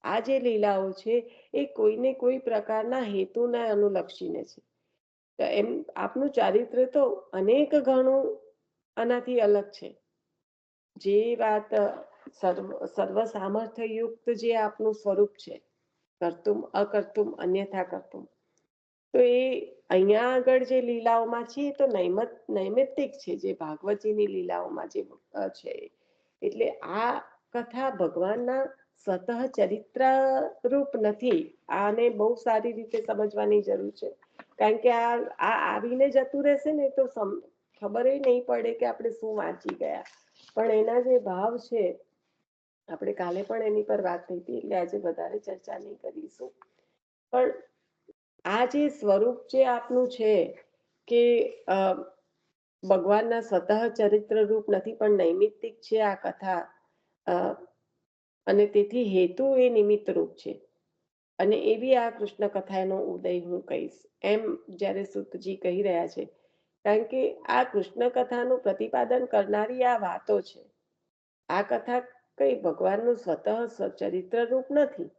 આ જે લીલાઓ છે એ કોઈને કોઈ પ્રકારના હેતુને અનુલક્ષીને છે. તો એમ આપનું ચારિત્ર તો અનેક ગણું આનાથી અલગ છે. જે વાત સર્વ સામર્થ્યયુક્ત જે આપનું સ્વરૂપ છે, કર્તુમ અકર્તુમ અન્યથા કર્તુમ, તો એ અહીંયા આગળ જે લીલાઓમાં છે એ તો નૈમિત્તિક છે, જે ભાગવતીની લીલાઓમાં જે છે. એટલે આ કથા ભગવાનના સ્વતઃ ચરિત્ર રૂપ નથી. આને બહુ સારી રીતે સમજવાની જરૂર છે, કારણ કે આ આવીને જતું રહેશે ને તો ખબર નહીં પડે કે આપણે શું વાંચી ગયા. પણ એના જે ભાવ છે, આપણે કાલે પણ એની પર વાત થઈ હતી, એટલે આજે વધારે ચર્ચા નહીં કરીશું. પણ આ જે સ્વરૂપ જે આપનું છે કે ભગવાનના સ્વતઃ ચરિત્ર રૂપ નથી, પણ નૈમિત્તિક છે આ કથા, અને તેથી હેતુ એ નિમિત્ત રૂપ છે. અને એવી આ કૃષ્ણ કથાનો ઉદય હું કહીશ, એમ જ્યારે સુતજી કહી રહ્યા છે. કારણ કે આ કૃષ્ણ કથાનું પ્રતિપાદન કરનારી આ વાતો છે. આ કથા કઈ ભગવાનનું સ્વતઃ ચરિત્ર રૂપ નથી.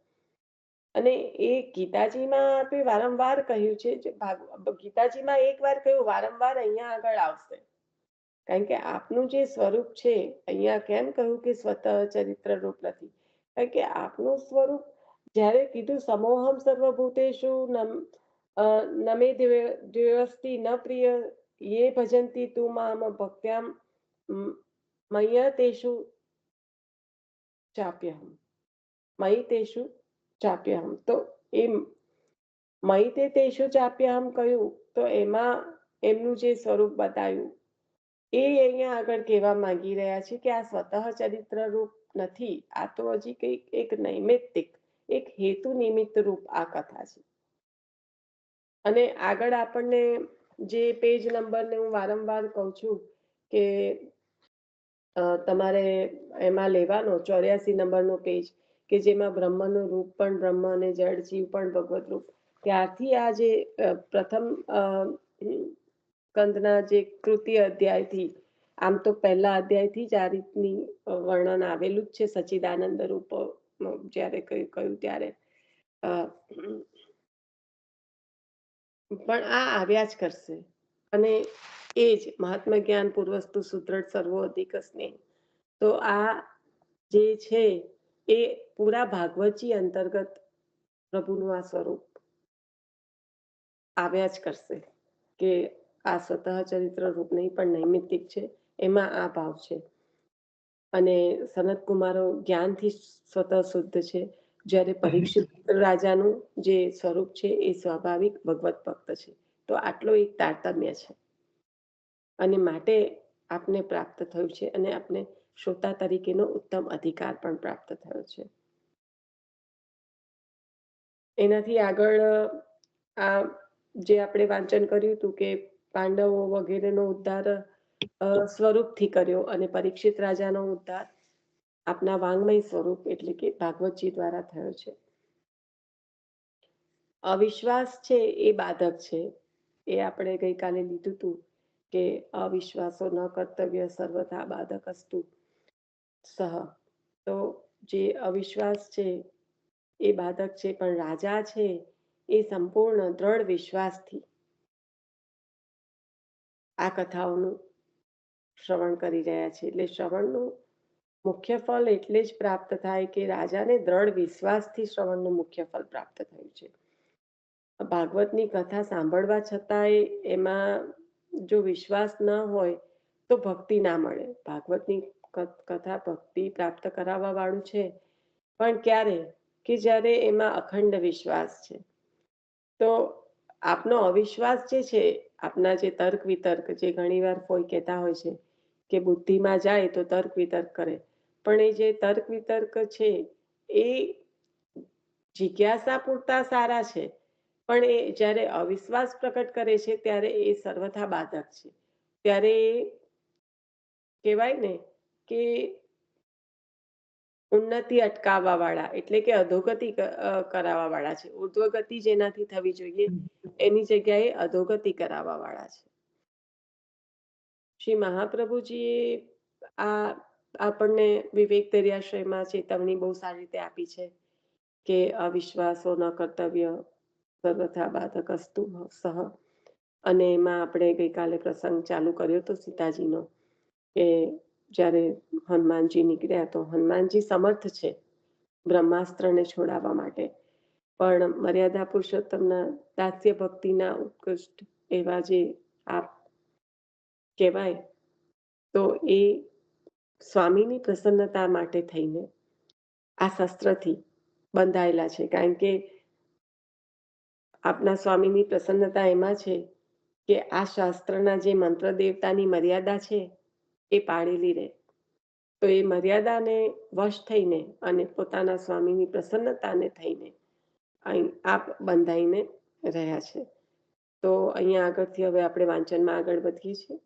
અને એ ગીતાજીમાં આપણે વારંવાર કહ્યું છે, ગીતાજીમાં એક વાર કહ્યું, વારંવાર અહીંયા આગળ આવશે. કારણ કે આપનું જે સ્વરૂપ છે, અહીંયા કેમ કહ્યું કે સ્વતઃ ચરિત્ર રૂપ નથી, કારણ કે આપનું સ્વરૂપ જ્યારે કીધું સમોહમ સર્વભૂતેષુ નમે દ્વેષ્ટિ ન પ્રિય યે ભજંતી તું મામ ભક્ત્યામ મય્યતેષુ ચાપ્યહમ, મયિતેષુ ચાપ્યહમ. તો એ મયિતેષુ ચાપ્યહમ કહ્યું, તો એમાં એમનું જે સ્વરૂપ બતાવ્યું એ અહીંયા આગળ કહેવા માંગી રહ્યા છે કે આ સ્વતઃ ચરિત્ર રૂપ નથી, આ તો હજી કંઈક એક નૈમિત્તિક, એક હેતુ નિમિત્ત રૂપ આ કથા છે. અને આગળ આપણને જે પેજ નંબરને હું વારંવાર કહું છું કે તમારે એમાં લેવાનો 84 નંબરનો પેજ, કે જેમાં બ્રહ્મનું રૂપ પણ બ્રહ્મ અને જડ જીવ પણ ભગવત રૂપ. ત્યારથી આ જે પ્રથમ સ્કંદના જે તૃતીય અધ્યાયથી, આમ તો પહેલા અધ્યાયથી જ આ રીતની વર્ણન આવેલું જ છે સચ્ચિદાનંદ રૂપ, જ્યારે કહ્યું ત્યારે, પણ આ આવ્યા જ કરશે. અને એ જ મહાત્મા જ્ઞાન પૂર્વસ્તુ સુદ્રઢ સર્વો અધિક સ્નેહ. તો આ જે છે એ પૂરા ભાગવતજી અંતર્ગત પ્રભુનું આ સ્વરૂપ આવ્યા જ કરશે કે આ સ્વતઃ ચરિત્ર રૂપ નહીં, પણ નૈમિત્તિક છે. એમાં આ ભાવ છે. અને સનત કુમારો જ્ઞાનથી સ્વતઃ શુદ્ધ છે, જ્યારે પરીક્ષિત રાજાનું જે સ્વરૂપ છે એ સ્વાભાવિક ભગવત ભક્ત છે. તો આટલો એક તારતમ્ય છે, અને માટે આપને પ્રાપ્ત થયું છે, અને આપને શ્રોતા તરીકેનો ઉત્તમ અધિકાર પણ પ્રાપ્ત થયો છે. એનાથી આગળ આ જે આપણે વાંચન કર્યું હતું કે પાંડવો વગેરેનો ઉદ્ધાર સ્વરૂપથી કર્યો, અને પરીક્ષિત રાજાનો ઉદ્ધાર આપના વાંગમય સ્વરૂપ એટલે કે ભાગવતજી દ્વારા થયો છે. અવિશ્વાસ છે એ બાધક છે, એ આપણે ગઈકાલે લીધું હતું કે અવિશ્વાસો ન કર્તવ્ય સર્વથા બાધક અસ્તુ સહ. તો જે અવિશ્વાસ છે એ બાધક છે, પણ રાજા છે એ સંપૂર્ણ દ્રઢ વિશ્વાસથી આ કથાઓનું શ્રવણ કરી રહ્યા છે. એટલે શ્રવણનું મુખ્ય ફળ એટલે જ પ્રાપ્ત થાય કે રાજાને દ્રઢ વિશ્વાસથી શ્રવણનું મુખ્ય ફળ પ્રાપ્ત થયું છે. ભાગવતની કથા સાંભળવા છતાંય એમાં જો વિશ્વાસ ન હોય તો ભક્તિ ના મળે. ભાગવતની કથા ભક્તિ પ્રાપ્ત કરાવવા વાળું છે, પણ ક્યારે કે જ્યારે એમાં અખંડ વિશ્વાસ છે. તો આપનો અવિશ્વાસ જે છે, આપના જે તર્ક વિતર્ક, જે ઘણીવાર કોઈ કહેતા હોય છે કે બુદ્ધિમાં જાય તો તર્ક વિતર્ક કરે, પણ એ જે તર્ક વિતર્ક છે એ જિજ્ઞાસા પૂરતા સારા છે, પણ એ જ્યારે અવિશ્વાસ પ્રકટ કરે છે ત્યારે એ સર્વથા બાધક છે. ત્યારે કહેવાય ને કે ઉન્નતિ અટકાવવા વાળા એટલે કે અધોગતિ કરાવવા વાળા છે. ઉર્ધ્વગતિ જેનાથી થવી જોઈએ એની જગ્યાએ અધોગતિ કરાવવા વાળા છે. શ્રી મહાપ્રભુજીએ આ આપણને વિવેક દરિયાશ્રયમાં ચેતવણી બહુ સારી રીતે આપી છે કે અવિશ્વાસો ન કર્તવ્ય સર્વથા બાધકસ્તુ સહ. અને એમાં આપણે ગઈકાલે પ્રસંગ ચાલુ કર્યો હતો સીતાજીનો કે જ્યારે હનુમાનજી નીકળ્યા તો હનુમાનજી સમર્થ છે બ્રહ્માસ્ત્રને છોડાવવા માટે, પણ મર્યાદા પુરુષોત્તમના દાસ્ય ભક્તિના ઉત્કૃષ્ટ એવા જે આપ કહેવાય તો એ સ્વામીની પ્રસન્નતા માટે થઈને આ શસ્ત્રથી બંધાયેલા છે. કારણ કે આપના સ્વામીની પ્રસન્નતા એમાં છે કે આ શાસ્ત્રના જે મંત્ર દેવતાની મર્યાદા છે એ પાળેલી રહે. તો એ મર્યાદાને વશ થઈને અને પોતાના સ્વામીની પ્રસન્નતાને થઈને અહીં આપ બંધાઈને રહ્યા છે. તો અહીંયા આગળથી હવે આપણે વાંચનમાં આગળ વધીએ છીએ.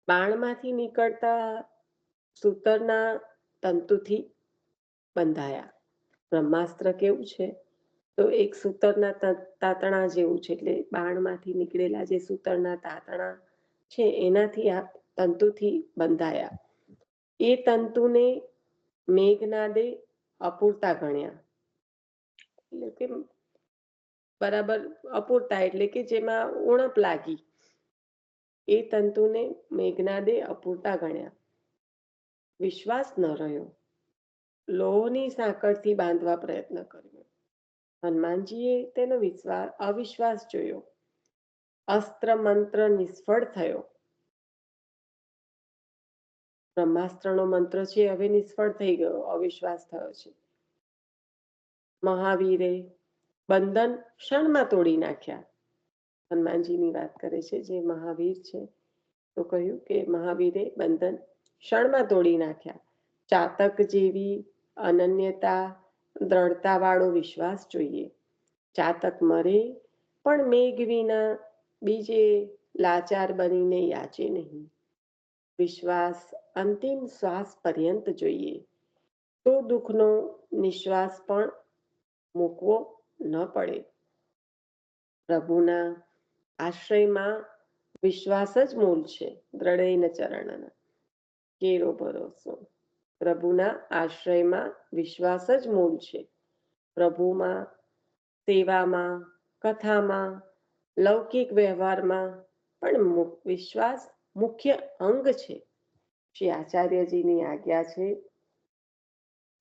બાણમાંથી નીકળતા સૂતરના તંતુથી બંધાયા. બ્રહ્માસ્ત્ર કેવું છે તો એક સૂતરના તાતણા જેવું છે. એટલે બાણમાંથી નીકળેલા જે સૂતરના તાતણા છે એનાથી આ તંતુથી બંધાયા. એ તંતુને મેઘનાદે અપૂરતા ગણ્યા. એટલે કે બરાબર અપૂરતા એટલે કે જેમાં ઉણપ લાગી એ તંતુને મેઘનાદે અપૂરતા ગણ્યા. વિશ્વાસ ન રહ્યો, લોહની સાંકળથી બાંધવા પ્રયત્ન કર્યો. હનુમાનજીએ તેનો અવિશ્વાસ જોયો. અસ્ત્ર મંત્ર નિષ્ફળ થયો. બ્રહ્માસ્ત્રનો મંત્ર છે હવે નિષ્ફળ થઈ ગયો, અવિશ્વાસ થયો છે. મહાવીરે બંધન ક્ષણમાં તોડી નાખ્યા. હનુમાનજીની વાત કરે છે જે મહાવીર છે તો કહ્યું કે મહાવીરે બંધન ક્ષણમાં તોડી નાખ્યા. ચાતક જેવી અનન્યતા દ્રઢતા વાળો વિશ્વાસ જોઈએ. ચાતક મરે પણ મેઘ વિના બીજે લાચાર બનીને યાચે નહીં. વિશ્વાસ અંતિમ શ્વાસ પર્યંત જોઈએ તો દુઃખનો નિશ્વાસ પણ મૂકવો ન પડે. પ્રભુના આશ્રયમાં વિશ્વાસ જ મૂળ છે. દ્રઢેન ચરણ કેરો ભરોસો. પ્રભુના આશ્રયમાં વિશ્વાસ જ મૂળ છે. પ્રભુમાં, સેવામાં, કથામાં, લૌકિક વ્યવહારમાં પણ વિશ્વાસ મુખ્ય અંગ છે. શ્રી આચાર્યજીની આજ્ઞા છે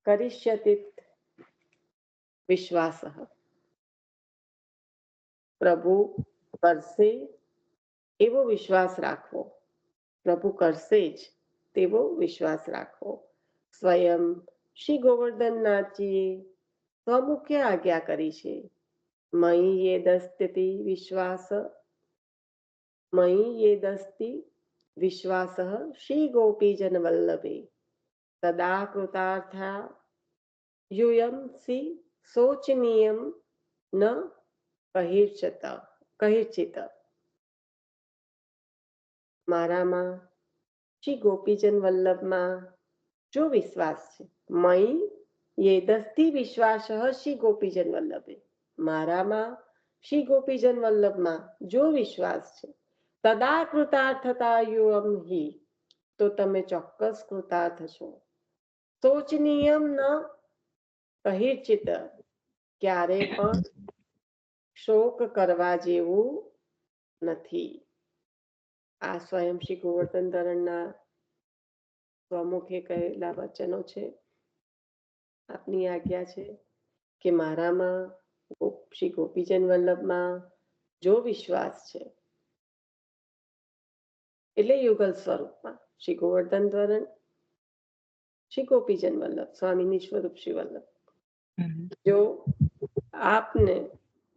કરિષ્યતિ વિશ્વાસ. પ્રભુ કરશે એવો વિશ્વાસ રાખવો. પ્રભુ કરશે જ તેવો વિશ્વાસ રાખવો. સ્વયં શ્રી ગોવર્ધનનાથજીએ સ્વમુખ્ય આજ્ઞા કરી છે. મયી યેદસ્તિ વિશ્વાસ, મયી યેદસ્તિ વિશ્વાસ શ્રી ગોપીજન વલ્લભે સદા કૃતાર્થા યુયમ સી શોચનીયમ ન કહીર્ચિત. મારામાં શ્રી ગોપીજન વલ્લભમાં જો વિશ્વાસ છે, મયી યેદસ્તિ વિશ્વાસ શ્રી ગોપીજન વલ્લભે, મારામાં શ્રી ગોપીજન વલ્લભમાં જો વિશ્વાસ છે, સદા કૃતાર્થતા યુયમ હિ, તો તમે ચોક્કસ કૃતાર્થ છો. શોચનીયમ ન કહીર્ચિત, ક્યારે પણ શોક કરવા જેવું નથી. આ સ્વયં શ્રી ગોવર્ધન ધરણના સ્વમુખે કહેલા વચનો છે. આપની આજ્ઞા છે કે મારામાં શ્રી ગોપીજન વલ્લભમાં જો વિશ્વાસ છે એટલે યુગલ સ્વરૂપમાં શ્રી ગોવર્ધન ધરણ, શ્રી ગોપીજન વલ્લભ, સ્વામીની સ્વરૂપ શ્રી વલ્લભ. જો આપને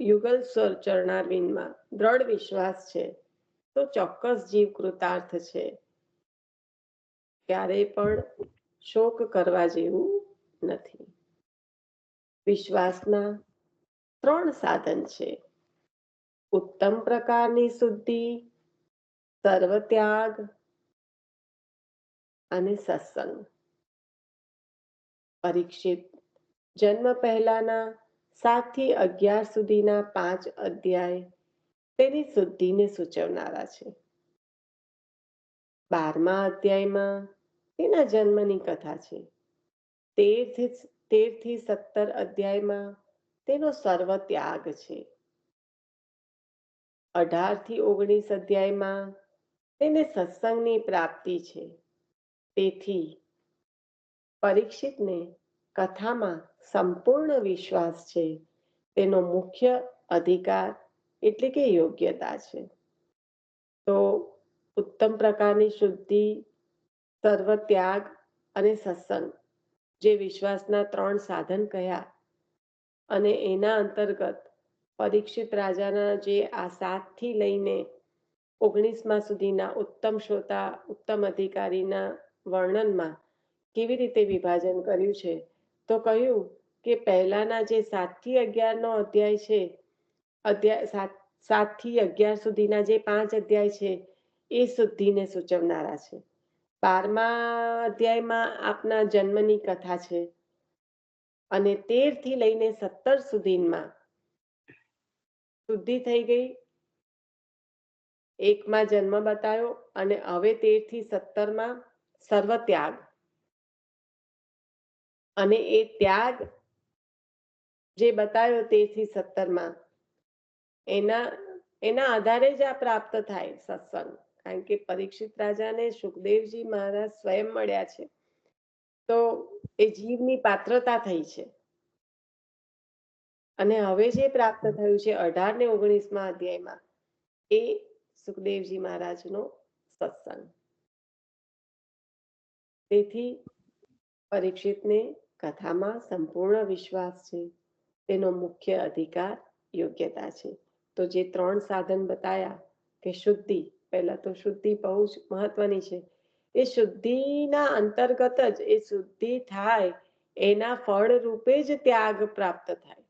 યુગલ સ્વર ચરણારવિંદમાં દ્રઢ વિશ્વાસ છે તો ચોક્કસ જીવ કૃતાર્થ છે. ક્યારેય પણ શોક કરવા જેવું નથી. વિશ્વાસના 3 સાધન છે. ઉત્તમ પ્રકારની શુદ્ધિ, સર્વત્યાગ અને સત્સંગ. પરીક્ષિત જન્મ પહેલાના 7 થી 11 સુધીના 5 અધ્યાય તેની શુદ્ધિને સૂચવનારા છે. 12મા અધ્યાયમાં તેના જન્મની કથા છે. 13 થી 17 અધ્યાયમાં તેનો સર્વ ત્યાગ છે. 18 થી 19 અધ્યાયમાં તેને સત્સંગની પ્રાપ્તિ છે. તેથી પરીક્ષિતને કથામાં સંપૂર્ણ વિશ્વાસ છે. તેનો મુખ્ય અધિકાર એટલે કે યોગ્યતા છે. તો ઉત્તમ પ્રકારની શુદ્ધિ, સર્વ ત્યાગ અને સત્સંગ જે વિશ્વાસના 3 સાધન કહ્યા, અને એના અંતર્ગત પરીક્ષિત રાજાના જે આ 7 થી લઈને 19મા સુધીના ઉત્તમ શ્રોતા, ઉત્તમ અધિકારીના વર્ણનમાં કેવી રીતે વિભાજન કર્યું છે, તો કહ્યું કે પહેલાના જે 7 થી 11 નો અધ્યાય છે, 7 થી 11 સુધીના જે 5 અધ્યાય છે એ શુદ્ધિને સૂચવનારા છે. 12મા અધ્યાયમાં આપના જન્મની કથા છે, અને 13 થી લઈને 17 સુધીમાં શુદ્ધિ થઈ ગઈ. એકમાં જન્મ બતાવ્યો, અને હવે 13 થી 17માં સર્વ ત્યાગ, અને એ ત્યાગ જે બતાવ્યો 13 થી 17માં એના આધારે જ આ પ્રાપ્ત થાય સત્સંગ. કારણ કે પરીક્ષિત રાજાને સુખદેવજી મહારાજ સ્વયં મળ્યા છે, તો એ જીવની પાત્રતા થઈ છે. અને હવે જે પ્રાપ્ત થયું છે 18 ને 19મા અધ્યાયમાં, એ સુખદેવજી મહારાજનો સત્સંગ. તેથી પરીક્ષિતને કથામાં સંપૂર્ણ વિશ્વાસ છે. તેનો મુખ્ય અધિકાર યોગ્યતા છે. તો જે 3 સાધન બતાયા કે શુદ્ધિ, પહેલા તો શુદ્ધિ બહુ જ મહત્વની છે. એ શુદ્ધિના અંતર્ગત જ એ શુદ્ધિ થાય એના ફળ રૂપે જ ત્યાગ પ્રાપ્ત થાય.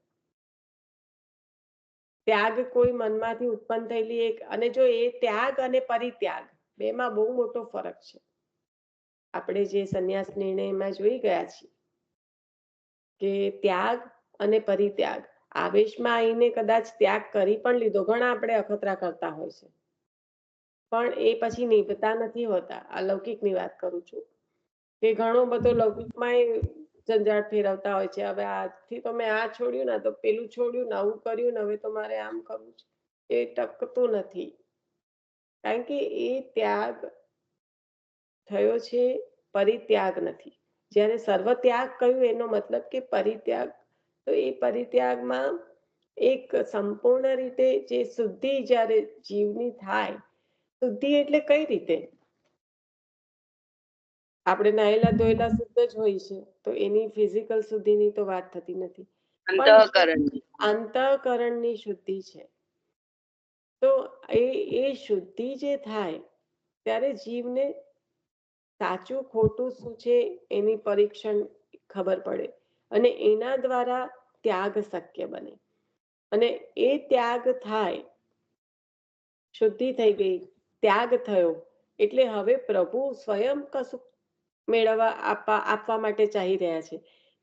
ત્યાગ કોઈ મનમાંથી ઉત્પન્ન થયેલી એક, અને જો એ ત્યાગ અને પરિત્યાગ બેમાં બહુ મોટો ફરક છે. આપણે જે સંન્યાસ નિર્ણયમાં જોઈ ગયા છીએ કે ત્યાગ અને પરિત્યાગ, આવેશમાં આવીને કદાચ ત્યાગ કરી પણ લીધો, ઘણા આપણે અખતરા કરતા હોય છે, પણ એ પછી નિભતા નથી હોતા. અલૌકિકની વાત કરું છું કે ઘણો બધો લૌકિકમાં ઝંઝાટ ફેરવતા હોય છે. હવે આજથી તો મેં આ છોડ્યું ને, તો પેલું છોડ્યું ને, આવું કર્યું ને, હવે તો મારે આમ કરવું છે. એ ટકતું નથી, કારણ કે એ ત્યાગ થયો છે, પરિત્યાગ નથી. જ્યારે સર્વ ત્યાગ કહ્યું એનો મતલબ કે પરિત્યાગ, તો એ પરિત્યાગમાં એક સંપૂર્ણ રીતે જે શુદ્ધિ જ્યારે જીવની થાય, શુદ્ધિ એટલે કઈ રીતે? આપણે નાયેલા ધોયેલા શુદ્ધ જ હોય છે, તો એની ફિઝિકલ શુદ્ધિની તો વાત થતી નથી, અંતઃકરણની શુદ્ધિ છે. તો એ શુદ્ધિ જે થાય ત્યારે જીવને સાચું ખોટું શું છે એની પરીક્ષણ ખબર પડે, અને એના દ્વારા ત્યાગ શક્ય બને. અને એ ત્યાગ થાય, શુદ્ધિ થઈ ગઈ, ત્યાગ થયો, એટલે હવે પ્રભુ સ્વયં કશું મેળવવા આપવા માટે ચાહી રહ્યા છે.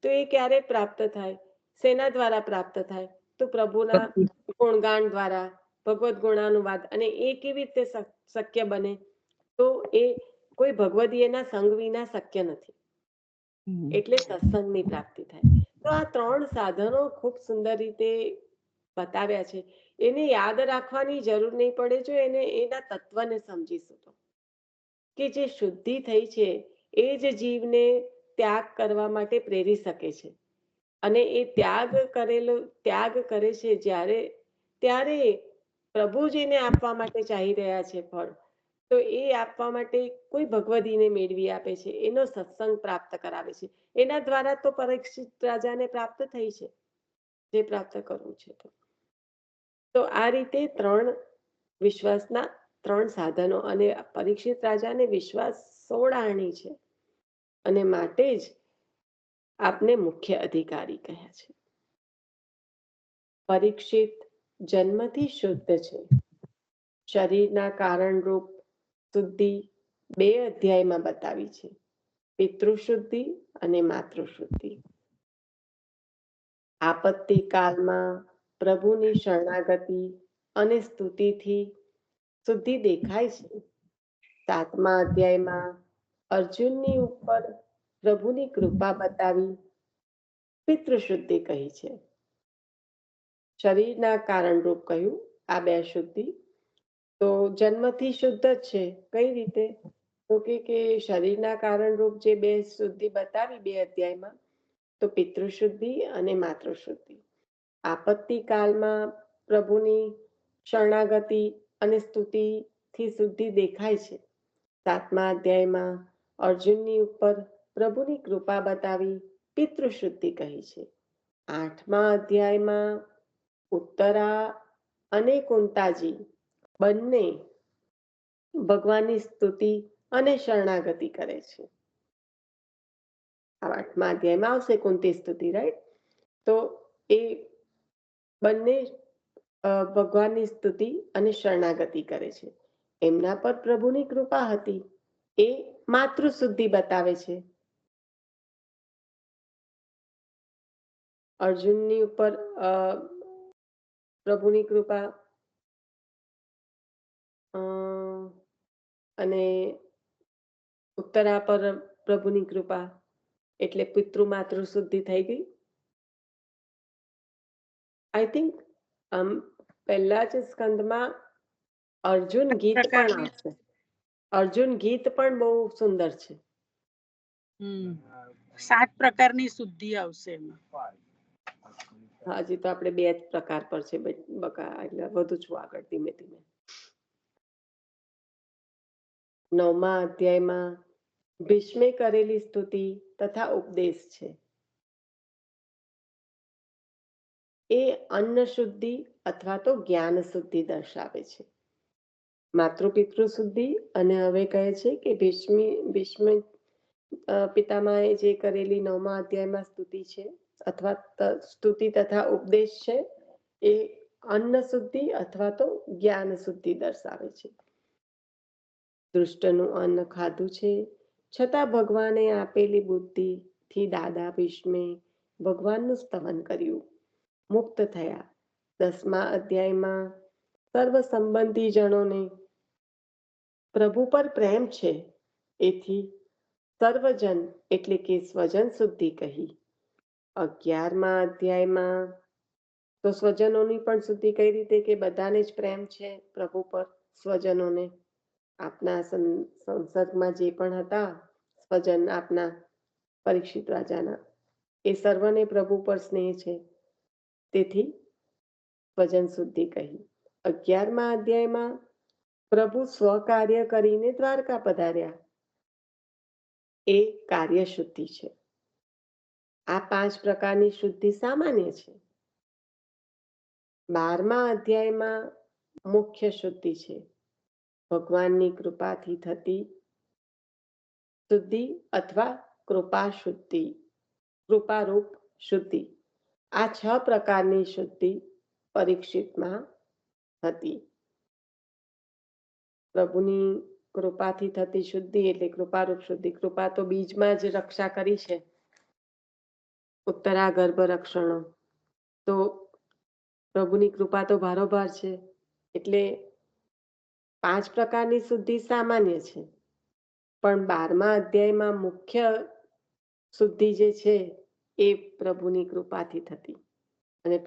તો એ ક્યારે પ્રાપ્ત થાય? શેના દ્વારા પ્રાપ્ત થાય? તો પ્રભુના ગુણગાન દ્વારા, ભગવદ ગુણાનુવાદ. અને એ કેવી રીતે શક્ય બને? તો એ કોઈ ભગવદીયના સંગ વિના શક્ય નથી, એટલે સત્સંગની પ્રાપ્તિ થાય. તો આ 3 સાધનો ખૂબ સુંદર રીતે બતાવ્યા છે. એને યાદ રાખવાની જરૂર નહીં પડે જો એના તત્વને સમજીશું તો, કે જે શુદ્ધિ થઈ છે એ જ જીવને ત્યાગ કરવા માટે પ્રેરી શકે છે. અને એ ત્યાગ કરે છે ત્યારે પ્રભુ જેને આપવા માટે ચાહી રહ્યા છે ફળ, તો એ આપવા માટે કોઈ ભગવદીને મેળવી આપે છે, એનો સત્સંગ પ્રાપ્ત કરાવે છે. એના દ્વારા તો પરીક્ષિત રાજાને પ્રાપ્ત થઈ છે જે પ્રાપ્ત કરવું છે. તો આ રીતે 3 વિશ્વાસના 3 સાધનો, અને પરીક્ષિત રાજાને વિશ્વાસ 16 છે, અને માટે જ આપને મુખ્ય અધિકારી કહ્યા છે. પરીક્ષિત જન્મથી શુદ્ધ છે. શરીરના કારણરૂપ શુદ્ધિ 2 અધ્યાયમાં બતાવી છે. પિતૃશુદ્ધિ અને માતૃશુદ્ધિ. આપત્તિ કાળમાં પ્રભુની શરણાગતિ અને સ્તુતિથી શુદ્ધિ દેખાય છે. 7મા અધ્યાયમાં અર્જુનની ઉપર પ્રભુની કૃપા બતાવી પિતૃશુદ્ધિ કહી છે. શરીરના કારણરૂપ કહ્યું આ બે શુદ્ધિ. તો જન્મથી શુદ્ધ જ છે. કઈ રીતે? તો કે શરીરના કારણરૂપ જે બે શુદ્ધિ બતાવી 2 અધ્યાયમાં, તો પિતૃશુદ્ધિ અને માતૃશુદ્ધિ. આપત્તિ કાળમાં પ્રભુની શરણાગતિ અને સ્તુતિથી શુદ્ધિ દેખાય છે. 7મા અધ્યાયમાં અર્જુનની ઉપર પ્રભુની કૃપા બતાવી પિતૃશુદ્ધિ કહી છે. 8મા અધ્યાયમાં ઉત્તરા અને કુંતાજી બંને ભગવાનની સ્તુતિ અને શરણાગતિ કરે છે. 8મા અધ્યાયમાં આવશે કુંતી સ્તુતિ, રાઈટ? તો એ બંને ભગવાનની સ્તુતિ અને શરણાગતિ કરે છે. એમના પર પ્રભુની કૃપા હતી, એ માતૃશુદ્ધિ બતાવે છે. અર્જુનની ઉપર પ્રભુની કૃપા અને ઉત્તરા પર પ્રભુની કૃપા, એટલે પિતૃ માતૃ શુદ્ધિ થઈ ગઈ. આઈ થિંક પહેલા જ સ્કંદમાં અર્જુન ગીત પણ પ્રકારની આવશે. અર્જુન ગીત પણ બહુ સુંદર છે. 7 પ્રકારની શુદ્ધિ આવશે એમાં. હજી તો આપણે 2 જ પ્રકાર પર છે એટલે વધુ છું આગળ ધીમે ધીમે. 9મા અધ્યાયમાં ભીષ્મે કરેલી સ્તુતિ તથા ઉપદેશ છે. એ અન્ન શુદ્ધિ અથવા તો જ્ઞાન શુદ્ધિ દર્શાવે છે. માતૃપિતૃ શુદ્ધિ, અને હવે કહે છે કે ભીષ્મ પિતામહે જે કરેલી 9મા અધ્યાયમાં સ્તુતિ છે અથવા સ્તુતિ તથા ઉપદેશ છે, એ અન્ન શુદ્ધિ અથવા તો જ્ઞાન શુદ્ધિ દર્શાવે છે. દુષ્ટનું અન્ન ખાધું છે, છતાં ભગવાને આપેલી બુદ્ધિથી દાદા ભીષ્મે ભગવાનનું સ્તવન કર્યું, મુક્ત થયા. 10મા અધ્યાયમાં સર્વ સંબંધીજનોને પ્રભુ પર પ્રેમ છે, એથી સર્વજન એટલે કે સ્વજન શુદ્ધિ કહી. 11મા અધ્યાયમાં તો સ્વજનોની પણ શુદ્ધિ કઈ રીતે, કે બધાને જ પ્રેમ છે પ્રભુ પર, સ્વજનોને. આપના સંસર્ગમાં જે પણ હતા સ્વજન આપના પરીક્ષિત રાજાના, એ સર્વને પ્રભુ પર સ્નેહ છે, તેથી સ્વજન શુદ્ધિ કહી. 11મા અધ્યાયમાં પ્રભુ સ્વકાર્ય કરીને દ્વારકા પધાર્યા, એ કાર્ય શુદ્ધિ છે. આ 5 પ્રકારની શુદ્ધિ સામાન્ય છે. 12મા અધ્યાયમાં મુખ્ય શુદ્ધિ છે, ભગવાનની કૃપાથી થતી શુદ્ધિ અથવા કૃપા શુદ્ધિ, કૃપારૂપ શુદ્ધિ. આ 6 પ્રકારની શુદ્ધિ પરીક્ષિતમાં હતી. પ્રભુની કૃપાથી થતી શુદ્ધિ એટલે કૃપારૂપ શુદ્ધિ. કૃપા તો બીજમાં જ રક્ષા કરી છે, ઉત્તરા ગર્ભ રક્ષણો. તો પ્રભુની કૃપા તો ભારોભાર છે, એટલે 5 પ્રકારની શુદ્ધિ સામાન્ય છે. પણ 12મા અધ્યાયમાં મુખ્ય શુદ્ધિ જે છે એ પ્રભુની કૃપાથી થતી, અને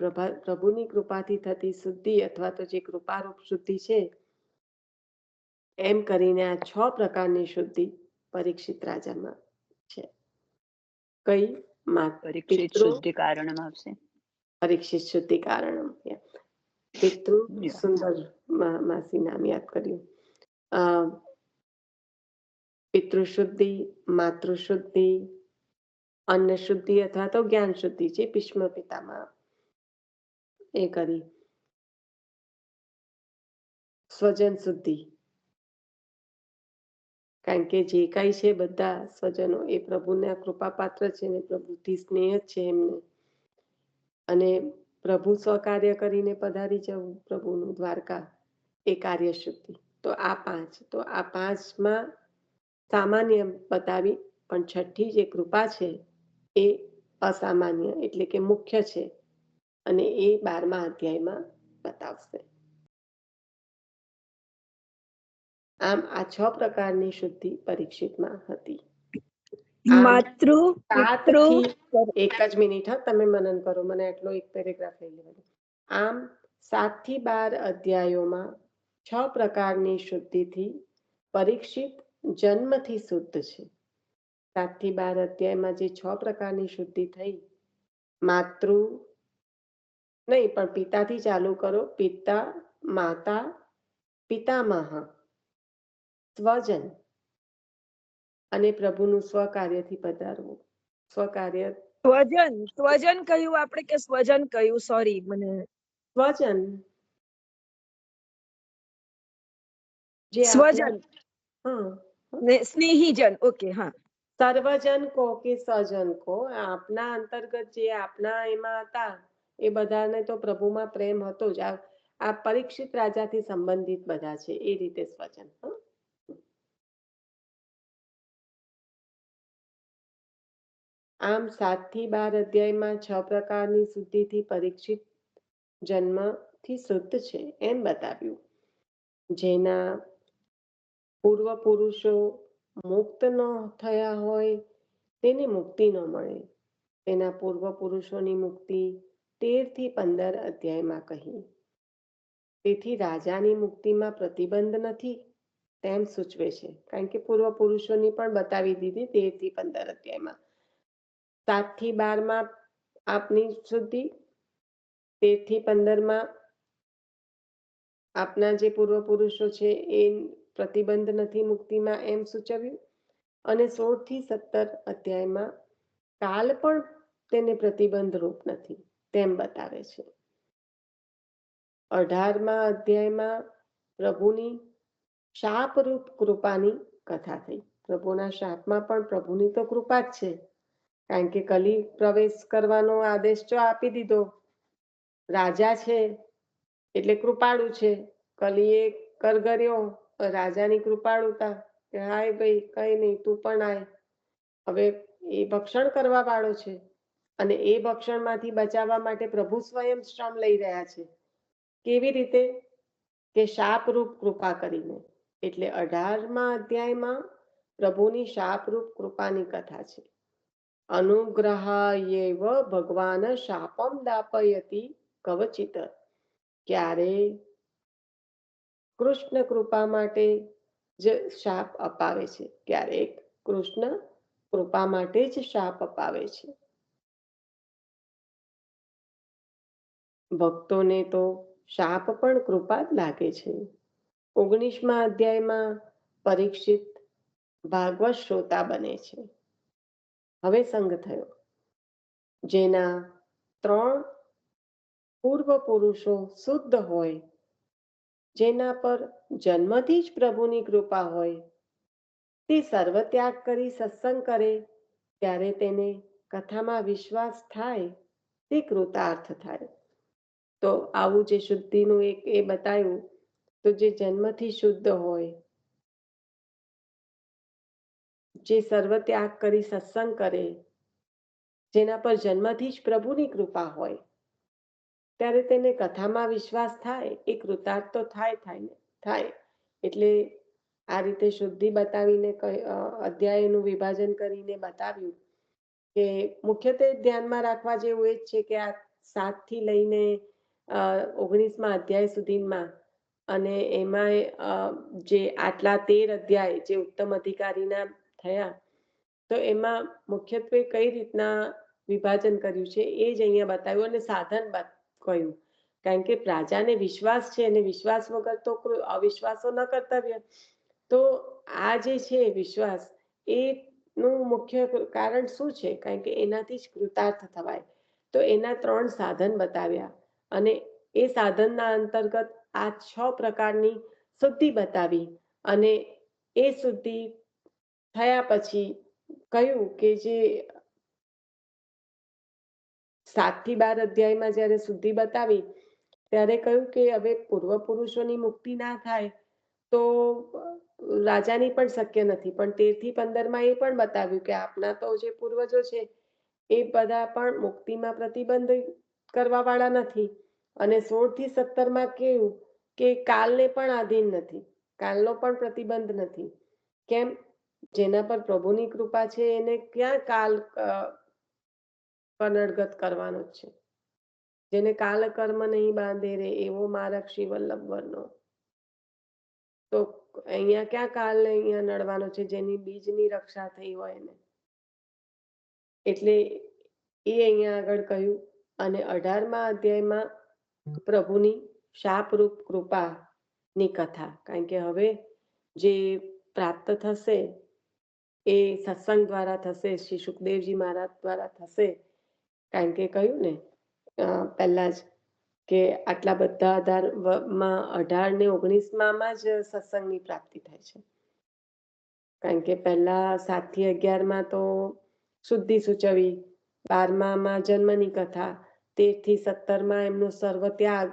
પ્રભુની કૃપાથી થતી શુદ્ધિ અથવા તો જે કૃપારૂપ શુદ્ધિ છે, એમ કરીને આ 6 પ્રકારની શુદ્ધિ પરીક્ષિત રાજામાં છે. કઈ? પરીક્ષિત શુદ્ધિ કારણમ આવશે. પરીક્ષિત શુદ્ધિ કારણમ. પિતૃ સુંદર માસી નામ યાદ કર્યું. પિતૃશુદ્ધિ, માતૃશુદ્ધિ, અન્ન શુદ્ધિ અથવા તો જ્ઞાન શુદ્ધિ છે ભીષ્મ પિતામહ એ કરી. સ્વજન શુદ્ધિ, કારણ કે જે કઈ છે બધા સ્વજનો એ પ્રભુના કૃપા પાત્ર છે ને પ્રભુથી સ્નેહ જ છે એમને, અને પ્રભુ સ્વકાર્ય કરીને પધારી જવું પ્રભુનું દ્વારકા, એ કાર્ય શુદ્ધિ. તો આ 5, તો આ 5માં સામાન્ય બતાવી પણ છઠ્ઠી જે કૃપા છે એ અસામાન્ય એટલે કે મુખ્ય છે અને એ 12મા અધ્યાયમાં બતાવશે. આમ આ 6 પ્રકારની શુદ્ધિ પરીક્ષિતમાં હતી. આમ માતૃ પિતૃ 7 થી એક જ મિનિટ, તમે મનન કરો, મને આટલો એક પેરેગ્રાફ લઈ લેવાનો. આમ 7 થી 12 અધ્યાયોમાં 6 પ્રકારની શુદ્ધિથી પરીક્ષિત જન્મથી શુદ્ધ છે. 7 થી 12 અધ્યાયમાં જે 6 પ્રકારની શુદ્ધિ થઈ, માતૃ નહીં પણ પિતાથી ચાલુ કરો. પિતા, માતા, પિતામહ, સ્વજન અને પ્રભુનું સ્વકાર્યથી પધારવું. સ્વકાર્ય સ્વજન કહ્યું આપણે કે સ્વજન કહ્યું? સોરી, મને સ્વજન જે સ્વજન હા, ને સ્નેહીજન. ઓકે, હા. સર્વજન કો કે સજન કો, આપના અંતર્ગત જે આપના એમાં હતા એ બધાને તો પ્રભુમાં પ્રેમ હતો જ. આ પરીક્ષિત રાજાથી સંબંધિત બધા છે એ રીતે સ્વજન. આમ 7 થી 12 અધ્યાયમાં 6 પ્રકારની શુદ્ધિથી પરીક્ષિત જન્મથી શુદ્ધ છે એમ બતાવ્યું. જેના પૂર્વ પુરુષો મુક્ત ન થયા હોય તેને મુક્તિ ન મળે. તેના પૂર્વ પુરુષોની મુક્તિ 13 થી 15 અધ્યાયમાં કહી. તેથી રાજાની મુક્તિમાં પ્રતિબંધ નથી તેમ સૂચવે છે, કારણ કે પૂર્વ પુરુષોની પણ બતાવી દીધી 13 થી 15 અધ્યાયમાં. 7 થી 12માં આપની શુદ્ધિ, 13 થી 15માં આપના જે પૂર્વ પુરુષો છે એ પ્રતિબંધ નથી મુક્તિમાં એમ સૂચવ્યું. અને 16 થી 17 અધ્યાયમાં કાલ પણ તેને પ્રતિબંધ રૂપ નથી તેમ બતાવે છે. 18મા અધ્યાયમાં પ્રભુની શાપરૂપ કૃપાની કથા થઈ. પ્રભુના શાપમાં પણ પ્રભુની તો કૃપા જ છે, કારણ કે કલી પ્રવેશ કરવાનો આદેશ જો આપી દીધો. રાજા છે એટલે કૃપાળુ છે. કલીએ કરગર્યો, રાજાની કૃપાળુતા કે હાય ભાઈ કઈ નહીં, તું પણ આય. હવે એ ભક્ષણ કરવા વાળો છે અને એ ભક્ષણમાંથી બચાવવા માટે પ્રભુ સ્વયં શ્રમ લઈ રહ્યા છે. કેવી રીતે? કે શાપરૂપ કૃપા કરીને. એટલે 18મા અધ્યાયમાં પ્રભુની શાપરૂપ કૃપાની કથા છે. અનુગ્રહાયેવ ભગવાન શાપમ દાપયતિ કવચિત. ક્યારે કૃષ્ણ કૃપા માટે જ શાપ અપાવે છે, ક્યારેક કૃષ્ણ કૃપા માટે જ શાપ અપાવે છે. ભક્તોને તો શાપ પણ કૃપા જ લાગે છે. 19મા અધ્યાયમાં પરીક્ષિત ભાગવત શ્રોતા બને છે. હવે સંગ થયો. જેના 3 પૂર્વ પુરુષો શુદ્ધ હોય, જેના પર જન્મથી જ પ્રભુની કૃપા હોય, તે સર્વત્યાગ કરી સત્સંગ કરે ત્યારે તેને કથામાં વિશ્વાસ થાય, તે કૃતાર્થ થાય. તો આવું જે શુદ્ધિનું એક એ બતાવ્યું. તો જે જન્મથી શુદ્ધ હોય, જે સર્વત્યાગ કરી સત્સંગ કરે, જેના પર જન્મથી જ પ્રભુની કૃપા હોય, ત્યારે તેને કથામાં વિશ્વાસ થાય, એ કૃતાર્થ તો થાય. એટલે આ રીતે શુદ્ધિ બતાવીને અધ્યાયનું વિભાજન કરીને બતાવ્યું કે મુખ્યત્વે ધ્યાનમાં રાખવા જેવું એ જ છે કે આ 7 થી લઈને 19મા અધ્યાય સુધીમાં, અને એમાં જે આટલા 13 અધ્યાય જે ઉત્તમ અધિકારીના થયા, તો એમાં મુખ્યત્વે કઈ રીતના વિભાજન કર્યું છે એ જ અહીંયા બતાવ્યું. અને સાધન કહ્યું, કારણ કે રાજાને વિશ્વાસ છે અને વિશ્વાસ વગર તો અવિશ્વાસો ન કર્તવ્ય. તો આ જે છે વિશ્વાસ, એનું મુખ્ય કારણ શું છે? કારણ કે એનાથી જ કૃતાર્થ થવાય. તો એના 3 સાધન બતાવ્યા અને એ સાધનના અંતર્ગત આ 6 પ્રકારની શુદ્ધિ બતાવી. અને એ શુદ્ધિ થયા પછી કહ્યું કે જે 7 થી 12 અધ્યાયમાં જ્યારે શુદ્ધિ બતાવી, ત્યારે કહ્યું કે હવે પૂર્વ પુરુષોની મુક્તિ ના થાય તો રાજાની પણ શક્ય નથી. પણ 13 થી 15 એ પણ બતાવ્યું કે આપના તો જે પૂર્વજો છે એ બધા પણ મુક્તિમાં પ્રતિબંધ કરવા વાળા નથી. અને 16 થી 17 કેવું કે કાલને પણ આધીન નથી, કાલનો પણ પ્રતિબંધ નથી. કેમ? જેના પર પ્રભુની કૃપા છે એને ક્યાં કાલ કનડગત કરવાનો જ છે. જેને કાલ કર્મ નહીં બાંધે રે એવો મારા શ્રી વલ્લભ વરનો. તો અહીંયા ક્યાં કાલ અહીંયા નડવાનો છે? જેની બીજની રક્ષા થઈ હોય એને. એટલે એ અહીંયા આગળ કહ્યું. અને 18મા અધ્યાયમાં પ્રભુની શાપરૂપ કૃપાની કથા, કારણ કે હવે જે પ્રાપ્ત થશે એ સત્સંગ દ્વારા થશે, શ્રી સુખદેવજી મહારાજ દ્વારા થશે. કારણ કે કહ્યું ને પહેલા જ કે આટલા બધા 18 ને 19માં જ સત્સંગની પ્રાપ્તિ થાય છે. કારણ કે પહેલા 7 થી 11માં તો શુદ્ધિ સૂચવી, 12માં જન્મની કથા, 13 થી 17માં એમનો સર્વ ત્યાગ,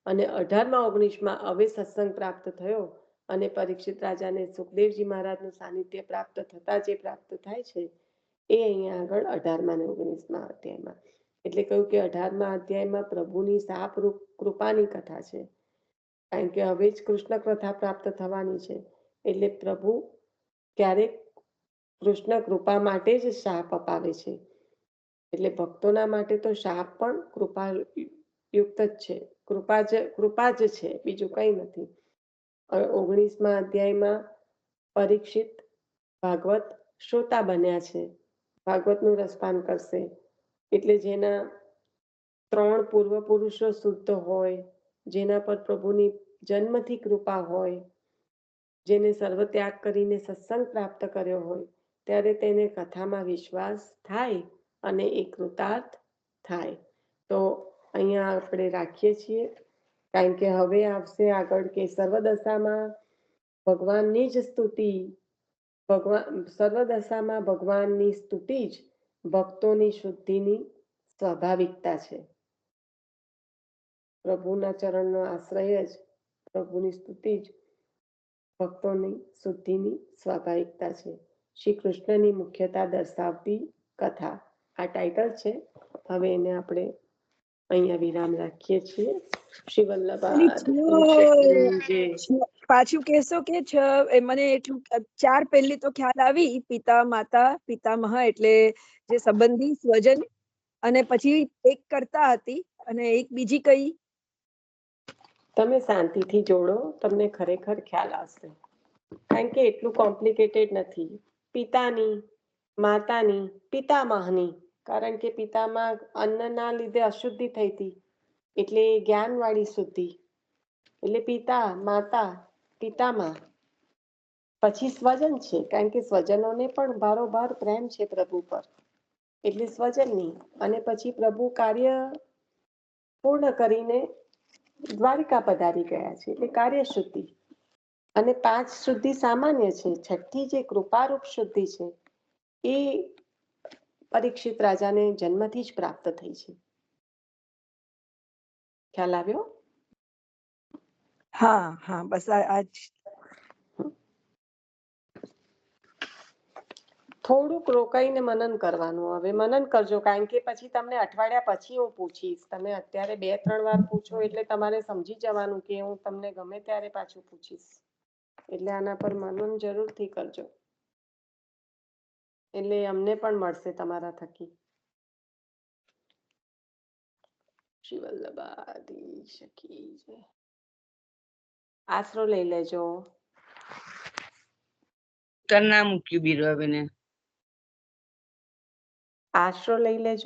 અને 18માં 19માં હવે સત્સંગ પ્રાપ્ત થયો. અને પરીક્ષિત રાજાને સુખદેવજી મહારાજનું સાનિધ્ય પ્રાપ્ત થતા જે પ્રાપ્ત થાય છે એ અહીંયા આગળ 18મા અને 19મા અધ્યાયમાં. એટલે કહ્યું કે 18મા અધ્યાયમાં પ્રભુની શાપરૂપ કૃપાની કથા છે. કારણ કે હવે જ કૃષ્ણ કથા પ્રાપ્ત થવાની છે. એટલે પ્રભુ ક્યારેક કૃષ્ણ કૃપા માટે જ શાપ અપાવે છે. એટલે ભક્તોના માટે તો શાપ પણ કૃપા યુક્ત જ છે, કૃપા જ છે, બીજું કંઈ નથી. 19મા અધ્યાયમાં પરીક્ષિત ભાગવત શ્રોતા બન્યા છે, ભાગવતનું રસપાન કરશે. એટલે જેના 3 પૂર્વ પુરુષો શુદ્ધ હોય, જેના પર પ્રભુની જન્મથી કૃપા હોય, જેને સર્વ ત્યાગ કરીને સત્સંગ પ્રાપ્ત કર્યો હોય, ત્યારે તેને કથામાં વિશ્વાસ થાય અને એ કૃતાર્થ થાય. તો અહીંયા આપણે રાખીએ છીએ. કારણ કે હવે આવશે આગળ કે સર્વદશામાં ભગવાનની જ સ્તુતિ, સર્વદશામાં ભગવાનની સ્તુતિ જ ભક્તોની શુદ્ધિની સ્વાભાવિકતા છે. પ્રભુના ચરણનો આશ્રય જ, પ્રભુની સ્તુતિ જ ભક્તોની શુદ્ધિની સ્વાભાવિકતા છે. શ્રી કૃષ્ણની મુખ્યતા દર્શાવતી કથા આ ટાઇટલ છે. હવે એને આપણે અહીંયા વિરામ રાખીએ છીએ. શ્રી વલ્લભ પાછું કહેશો કે મને એટલું 4 પહેલી તો ખ્યાલ આવી, પિતા માતા પિતામહ એટલે જે સંબંધી સ્વજન, અને પછી એક કરતા હતી અને એક બીજી કઈ? તમે શાંતિથી જોડો, તમને ખરેખર ખ્યાલ આવશે. કારણ કે એટલું કોમ્પ્લિકેટેડ નથી. પિતાની, માતાની, પિતામહની, કારણ કે પિતામાં અન્નના લીધે અશુદ્ધિ થઈ હતી, એટલે જ્ઞાનવાળી શુદ્ધિ. એટલે પિતા, માતા, પિતામહ, પછી સ્વજન છે. કારણ કે સ્વજનોને પણ ભારોભાર પ્રેમ છે પ્રભુ પર, એટલે સ્વજનની. અને પછી પ્રભુ કાર્ય પૂર્ણ કરીને દ્વારિકા પધારી ગયા છે, એટલે કાર્ય શુદ્ધિ. અને 5 શુદ્ધિ સામાન્ય છે. 6ઠ્ઠી જે કૃપારૂપ શુદ્ધિ છે એ પરીક્ષિત રાજાને જન્મથી જ પ્રાપ્ત થઈ છે. ખ્યાલ આવ્યો? હા હા, બસ આજ. થોડુંક રોકાઈને મનન કરવાનું. હવે મનન કરજો, કારણ કે પછી તમને અઠવાડિયા પછી હું પૂછીશ. તમે અત્યારે 2-3 વાર પૂછો એટલે તમારે સમજી જવાનું કે હું તમને ગમે ત્યારે પાછું પૂછીશ. એટલે આના પર મનન જરૂરથી કરજો, એટલે અમને પણ મળશે તમારા થકી. શ્રી વલ્લભાધીશ કી જય. આશરો લઈ લેજો. ના મૂક્યું બીરવાબેને. આશરો લઈ લેજો.